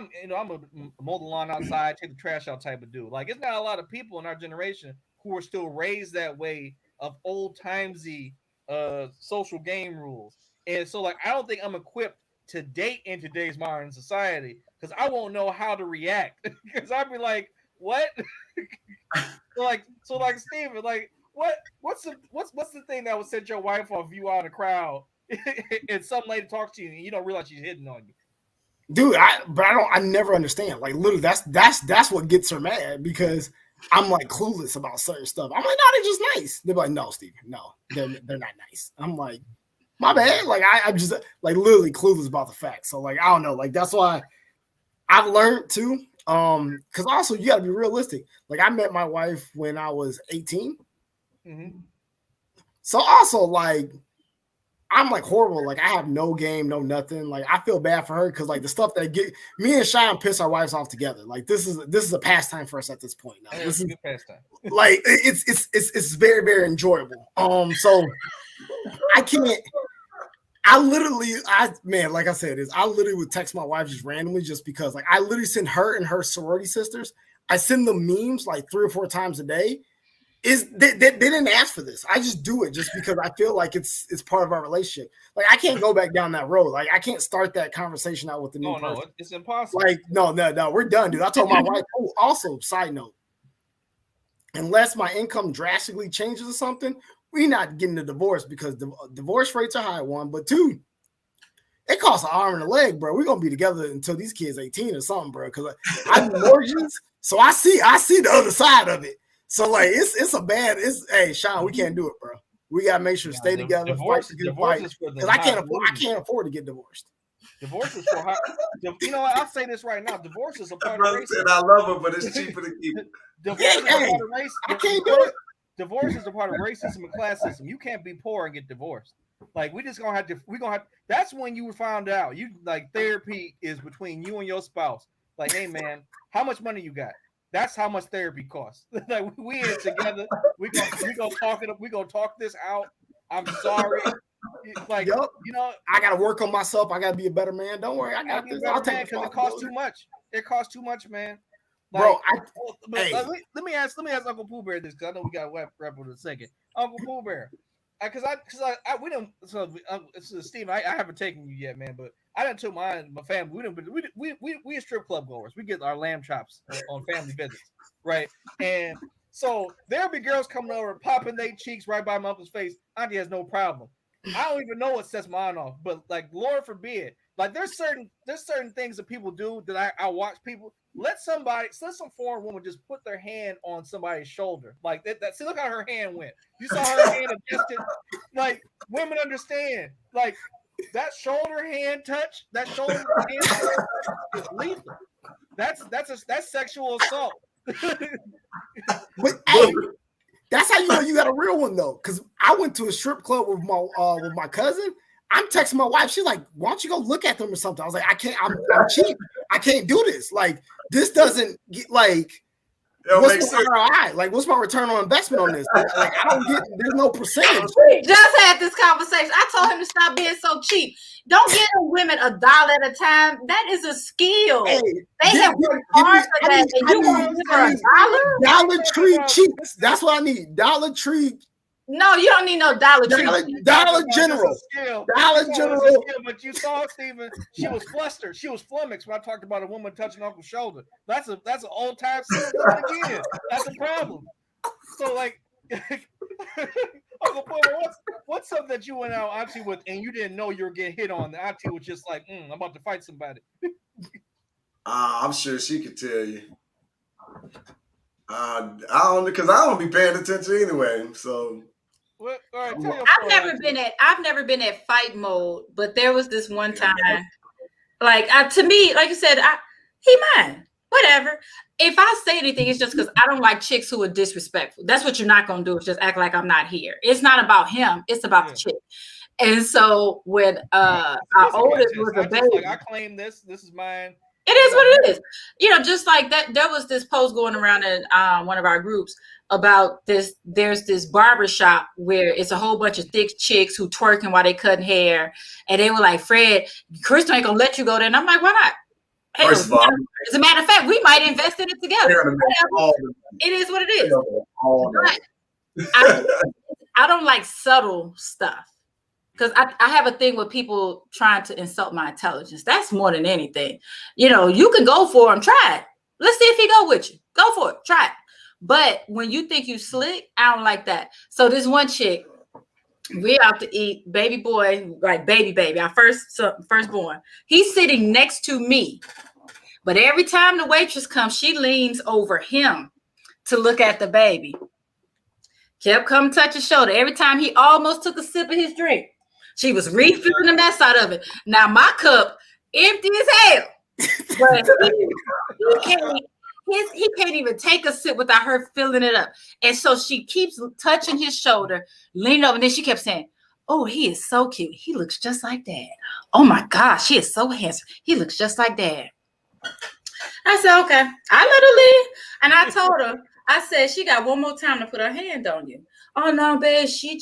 mow the lawn outside, take the trash out type of dude. Like it's not a lot of people in our generation who are still raised that way of old timesy social game rules. And so like I don't think I'm equipped to date in today's modern society because I won't know how to react. Because I'd be like, what? so like Steven, like what's the thing that would set your wife off you out of the crowd and some lady talks to you and you don't realize she's hitting on you? Dude, I never understand. Like literally, that's what gets her mad because I'm like clueless about certain stuff. I'm like, no, they're just nice. They're like, no, Steven, no, they're not nice. I'm like, my bad. Like I'm just like literally clueless about the facts. So like I don't know. Like that's why I've learned too. Because also you gotta be realistic. Like I met my wife when I was 18. Mm-hmm. So also like I'm like horrible. Like I have no game, no nothing. Like I feel bad for her because like the stuff that get me and Sean piss our wives off together. Like this is a pastime for us at this point now. This is a good pastime. Like it's very very enjoyable. So I can't. Like I said, I literally would text my wife just randomly just because like I literally send her and her sorority sisters. I send them memes like 3 or 4 times a day. They didn't ask for this. I just do it just because I feel like it's part of our relationship. Like I can't go back down that road. Like I can't start that conversation out with the new person. No, it's impossible. Like no, we're done, dude. I told my wife. Oh, also, side note, unless my income drastically changes or something, we're not getting a divorce because the divorce rates are high. 1, but 2, it costs an arm and a leg, bro. We're gonna be together until these kids 18 or something, bro. Because I do mortgages, so I see the other side of it. So like hey Sean, we can't do it, bro. We gotta make sure to stay together. Divorce is for because I can't afford to get divorced. Divorce is for you know what? I'll say this right now. Divorce is a part of racism. Said, I love her, but it's cheaper to keep it. Divorce is a part of racism. I can't do it. Divorce is a part of racism and classism. You can't be poor and get divorced. Like we're gonna have. That's when you found out. You like therapy is between you and your spouse. Like, hey man, how much money you got? That's how much therapy costs. Like we in together. We gonna talk it up. We gonna talk this out. I'm sorry. Like yep. You know, I gotta work on myself. I gotta be a better man. Don't worry, I got this. I'll take it because it costs too much. It costs too much, man. Like, bro, let me ask Uncle Pooh Bear this because I know we got to wrap up in a second. Uncle Pooh Bear, we don't. So Steve, I haven't taken you yet, man. But I didn't took my family. We are strip club goers. We get our lamb chops on family visits, right? And so there'll be girls coming over, popping their cheeks right by my uncle's face. Auntie has no problem. I don't even know what sets mine off, but like Lord forbid, like there's certain things that people do that I watch people. Let some foreign woman just put their hand on somebody's shoulder. Like that see, look how her hand went. You saw her hand adjusted. Like women understand. Like that shoulder hand touch, is lethal. That's sexual assault. But hey, that's how you know you got a real one though. Because I went to a strip club with my cousin. I'm texting my wife. She's like, "Why don't you go look at them or something?" I was like, "I can't. I'm cheap. I can't do this. Like, this doesn't get like." What's my ROI? Like, what's my return on investment on this? Like, I don't get. There's no percentage. We just had this conversation. I told him to stop being so cheap. Don't give women $1 at a time. That is a skill. Hey, they have worked hard for that. And you want to give her $1? Dollar Tree cheeks. That's what I need. Dollar Tree. No, you don't need no Dollar Tree. Dollar General. Dollar General. But you saw, Stephen, she was flustered. She was flummoxed when I talked about a woman touching Uncle's shoulder. That's an old time again. That's a problem. So like Uncle Pooh, what's something that you went out auntie with and you didn't know you were getting hit on? The auntie was just like, I'm about to fight somebody. I'm sure she could tell you. I don't because I don't be paying attention anyway. So All right, I've never been at fight mode, but there was this one time, like to me, like you said, he mine, whatever. If I say anything, it's just because I don't like chicks who are disrespectful. That's what you're not gonna do. Is just act like I'm not here. It's not about him. It's about the chick. And so when our oldest was a baby, like I claim this is mine. It is what it is. You know, just like that, there was this post going around in one of our groups about this. There's this barber shop where it's a whole bunch of thick chicks who twerking while they cutting hair. And they were like, Fred, Crystal ain't gonna let you go there. And I'm like, why not? Hell, First of all, as a matter of fact, we might invest in it together. It is what it is. But I don't like subtle stuff. Because I have a thing with people trying to insult my intelligence. That's more than anything. You know, you can go for him. Try it. Let's see if he go with you. Go for it. Try it. But when you think you slick, I don't like that. So this one chick, we out to eat, baby boy, like baby, our firstborn. He's sitting next to me. But every time the waitress comes, she leans over him to look at the baby. Kept coming touch his shoulder. Every time he almost took a sip of his drink, she was refilling the mess out of it. Now my cup empty as hell. But he can't even take a sip without her filling it up. And so she keeps touching his shoulder, leaning over, and then she kept saying, oh, he is so cute. He looks just like Dad. Oh my gosh, he is so handsome. He looks just like Dad. I said, okay. I let her leave. And I told her, I said, she got one more time to put her hand on you. Oh no, babe, she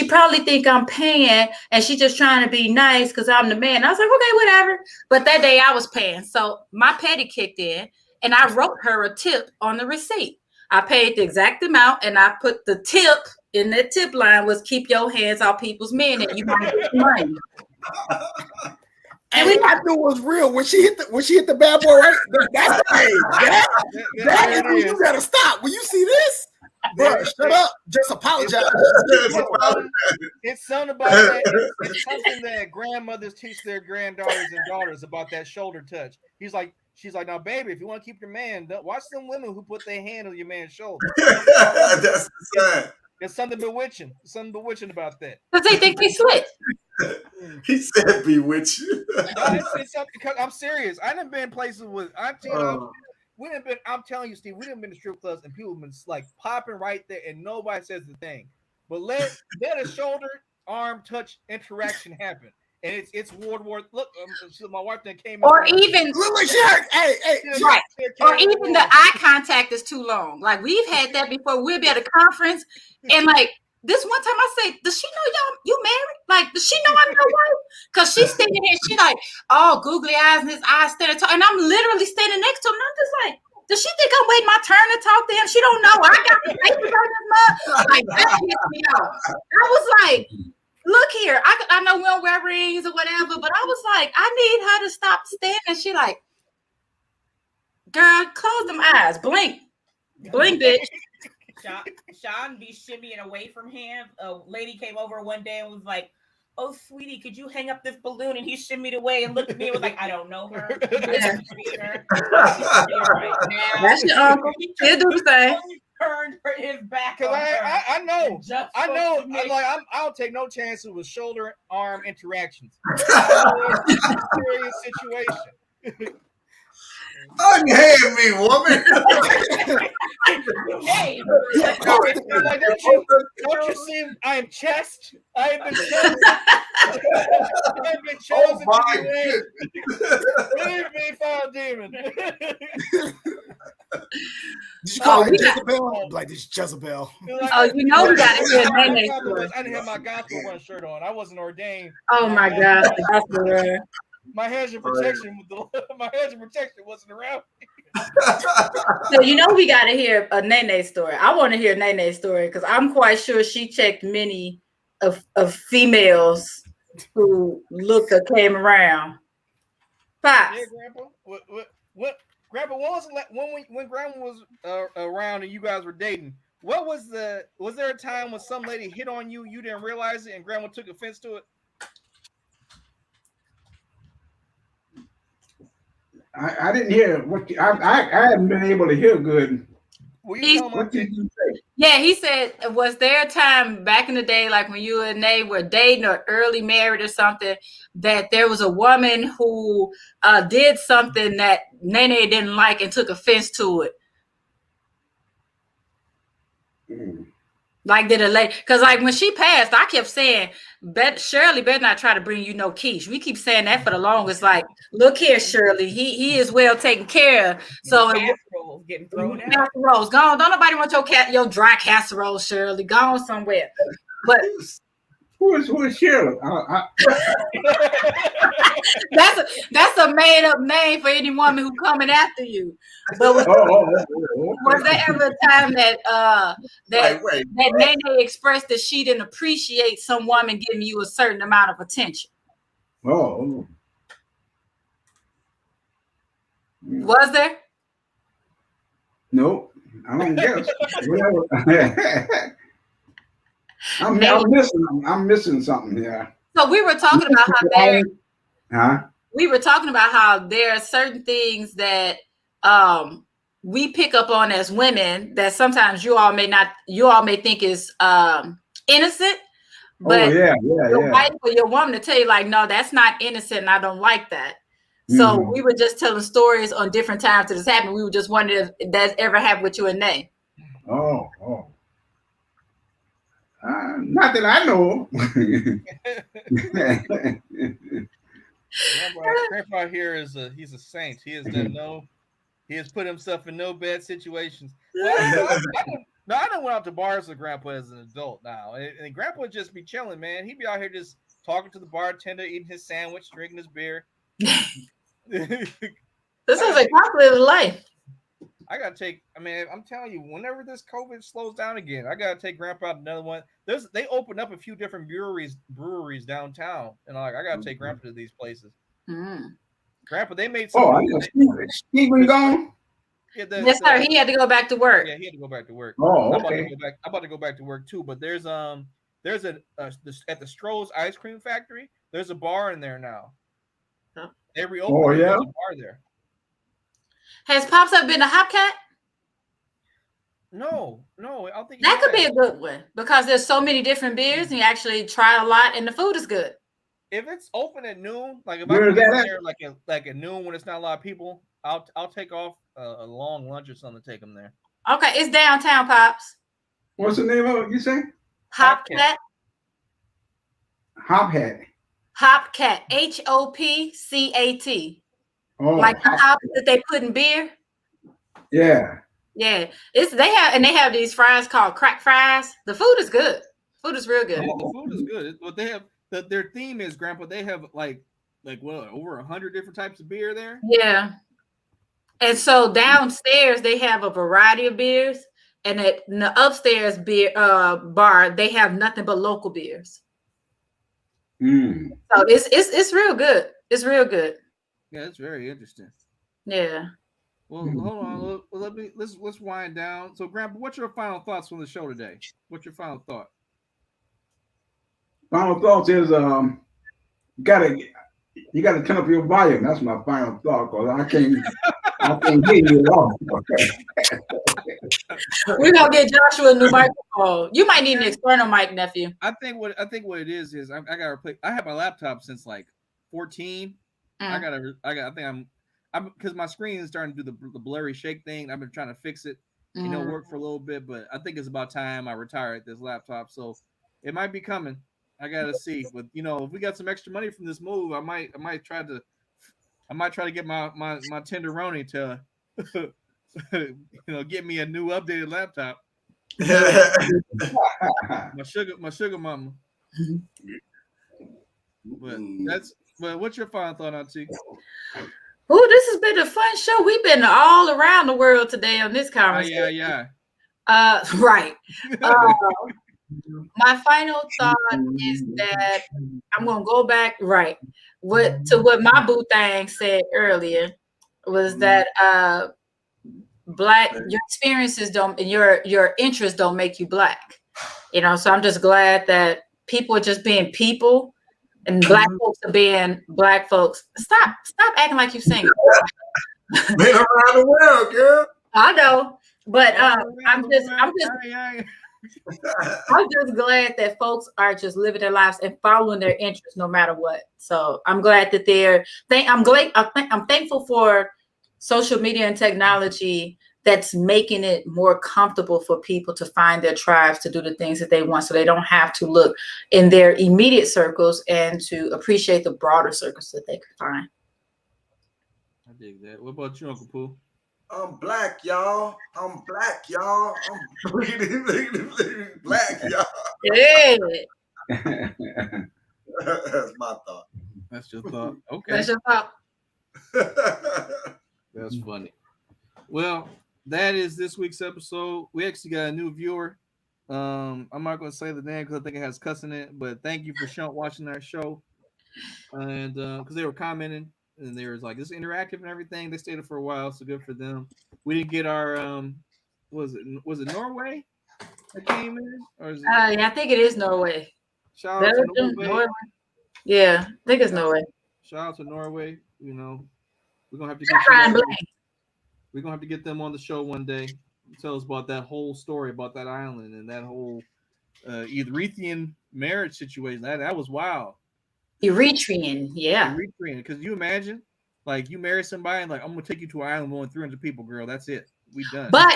probably think I'm paying and she just trying to be nice because I'm the man. I was like, okay, whatever. But that day I was paying. So my petty kicked in and I wrote her a tip on the receipt. I paid the exact amount and I put the tip in that tip line was keep your hands off people's men and you might get money. And I knew it was real when she hit the bad boy, right? That's that is you gotta stop. When you see this, bro, shut up. Just apologize. It's something about that. It's something that grandmothers teach their granddaughters and daughters about that shoulder touch. She's like, now, baby, if you want to keep your man, watch some women who put their hand on your man's shoulder. That's sad. There's something bewitching. Something bewitching about that. Because they think they slick. He said bewitch. No, it's something. I'm serious. I done been places with. I'm telling you, Steve. We done been to strip clubs and people have been like popping right there, and nobody says the thing. But let a shoulder arm touch interaction happen, and it's World War. Look, my wife then came. Or even look like she hurt. Hey, right. Or even the eye contact is too long. Like we've had that before. We'll be at a conference and like. This one time I say, does she know you married? Like, does she know I'm your wife? Because she's standing here, she like, oh, googly eyes and his eyes standing tall. And I'm literally standing next to him. And I'm just like, does she think I'm waiting my turn to talk to him? She don't know. I got the papers on this mug. Like, that pissed me off. I was like, look here. I know we don't wear rings or whatever, but I was like, I need her to stop standing. She like, girl, close them eyes. Blink. Blink, bitch. Sean be shimmying away from him. A lady came over one day and was like, oh, sweetie, could you hang up this balloon? And he shimmied away and looked at me and was like, I don't know her. Yeah. Right now. That's your uncle. He'll do the same. Turned his back on I know. Like, I don't take no chances with shoulder arm interactions. Serious situation. Unhand me, woman. hey, don't you see? I am chest. I have been chosen. I have been chosen to be leave me, foul demon. Did you call her Jezebel? Like this Jezebel. Oh, you know we got to hear Nene story. I didn't have my gospel run shirt on. I wasn't ordained. Oh my God, the gospel run. My hedge of protection, wasn't around. So you know we got to hear a Nene story. I want to hear Nene's story because I'm quite sure she checked many of females who looked or came around. Pops. Yeah, Grandpa. What? Grandpa, when Grandma was around and you guys were dating? What was there a time when some lady hit on you, you didn't realize it, and Grandma took offense to it? I didn't hear what I haven't been able to hear good. What did you say? Yeah, he said, was there a time back in the day, like when you and they were dating or early married or something, that there was a woman who did something that Nene didn't like and took offense to it? Like did a lady, because like when she passed, I kept saying, Shirley better not try to bring you no quiche. We keep saying that for the longest. Like, look here, Shirley, he is well taken care of. So casseroles getting thrown out. casseroles, go on. Don't nobody want your dry casserole, Shirley. Go on somewhere. But Who is Shirley? that's a made up name for any woman who coming after you. But was there ever a time that that Nene expressed that she didn't appreciate some woman giving you a certain amount of attention? Oh. Was there? No, I don't guess. I'm missing something here. So we were talking about how we were talking about how there are certain things that we pick up on as women that sometimes you all may think is innocent, but your wife or your woman to tell you like, no, that's not innocent and I don't like that. So we were just telling stories on different times that this happened. We were just wondering if that's ever happened with you and Nay. Oh. Not that I know. Grandpa here he's a saint. He has put himself in no bad situations. Well, I done went out to bars with Grandpa as an adult now, and Grandpa just be chilling, man. He be out here just talking to the bartender, eating his sandwich, drinking his beer. This is a calculated life. I gotta take. I mean, I'm telling you, whenever this COVID slows down again, I gotta take Grandpa to another one. They opened up a few different breweries downtown, and I gotta take Grandpa to these places. Grandpa, they made some. Stephen gone. Yeah, yes, sir. He had to go back to work. Yeah, he had to go back to work. Oh, okay. I'm about to go back to work too. But there's at the Stroh's Ice Cream Factory. There's a bar in there now. They reopened. Oh yeah. There's a bar there. Has Pops ever been a Hopcat? No, I don't think that could be a good one because there's so many different beers and you actually try a lot and the food is good. If it's open at noon, like if I can get there like at noon when it's not a lot of people, I'll take off a long lunch or something to take them there. Okay, it's downtown, Pops. What's the name of it? You say Hopcat. Hopcat. Hopcat. HOPCAT. Oh, like the hops that they put in beer. Yeah. Yeah. They have these fries called crack fries. The food is good. Food is real good. Yeah, the food is good. What they have their theme is, Grandpa, they have like what, over 100 different types of beer there? Yeah. And so downstairs they have a variety of beers, and at the upstairs beer bar they have nothing but local beers. So it's real good. It's real good. Yeah, it's very interesting. Yeah. Well, hold on. Let's wind down. So, Grandpa, what's your final thoughts from the show today? What's your final thought? Final thoughts is you gotta turn up your volume. That's my final thought, because I can't hear you at all. We're gonna get Joshua a new microphone. You might need an external mic, nephew. I think what it is I gotta replace. I have my laptop since like 14. I think I'm because my screen is starting to do the blurry shake thing. I've been trying to fix it. Work for a little bit, but I think it's about time I retire this laptop. So it might be coming. I gotta see. But if we got some extra money from this move, I might try to get my tenderoni to get me a new updated laptop. my sugar mama. But what's your final thought, Auntie? Oh, this has been a fun show. We've been all around the world today on this conversation. Yeah. Right. My final thought is that I'm gonna go back what my boo thing said earlier was that your experiences don't, and your interests don't make you black. So I'm just glad that people are just being people. And black folks are being black folks. Stop acting like you sing. Been around the world, girl. I know, but I'm just glad that folks are just living their lives and following their interests no matter what. So I'm glad that I'm thankful for social media and technology that's making it more comfortable for people to find their tribes to do the things that they want, so they don't have to look in their immediate circles and to appreciate the broader circles that they can find. I dig that. What about you, Uncle Pooh? I'm black, y'all. I'm black, y'all. I'm black, y'all. Yeah, That's my thought. That's your thought. Okay. that's your thought. That's funny. Well, that is this week's episode. We actually got a new viewer. I'm not going to say the name because I think it has cussing in it, but thank you for watching our show. And because they were commenting and they were like, this is interactive and everything. They stayed for a while, so good for them. We didn't get our was it Norway that came in, or is it? Yeah, I think it is Norway. Shout out to Belgium, Norway. Norway. Yeah, I think it's Norway. Shout out to Norway. You know, we're gonna have to Stop get trying you to guys, blame. we're gonna have to get them on the show one day. Tell us about that whole story about that island and that whole Eritrean marriage situation. That was wild. Eritrean, yeah. Eritrean, because you imagine, like, you marry somebody and like, I'm gonna take you to an island with only 300 people, girl. That's it. We done. But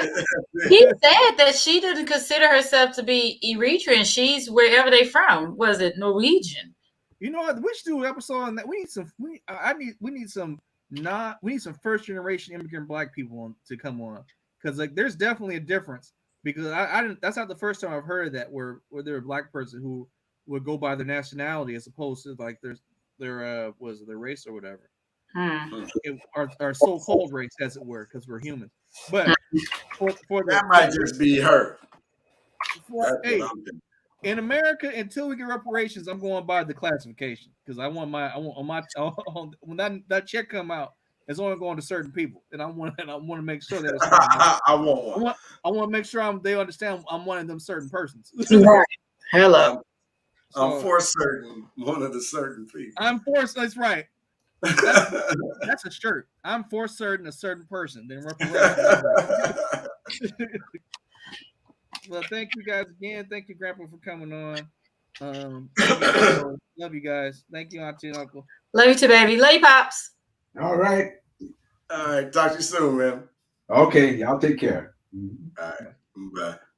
he said that she didn't consider herself to be Eritrean. She's wherever they from. Was it Norwegian? You know what? We should do an episode on that. We need some. We need some first generation immigrant black people to come on, because like there's definitely a difference, because I didn't. That's not the first time I've heard of that where they're a black person who would go by their nationality as opposed to like their was it their race or whatever. Our so-called race, as it were, because we're human. But for That might just be her. hey, in America, until we get reparations, I'm going by the classification, because I want when that check come out, it's only going to certain people, and I want to make sure that it's I want one. I want to make sure they understand I'm one of them certain persons. Right. Hello. I'm for certain one of the certain people. I'm for. That's right. That's a shirt. I'm for certain a certain person. Then reparations. Well, thank you guys again. Thank you, Grandpa, for coming on. Love you guys. Thank you, Auntie and Uncle. Love you too, baby. Love you, Pops. All right. All right. Talk to you soon, man. Okay. Y'all take care. All right. Bye.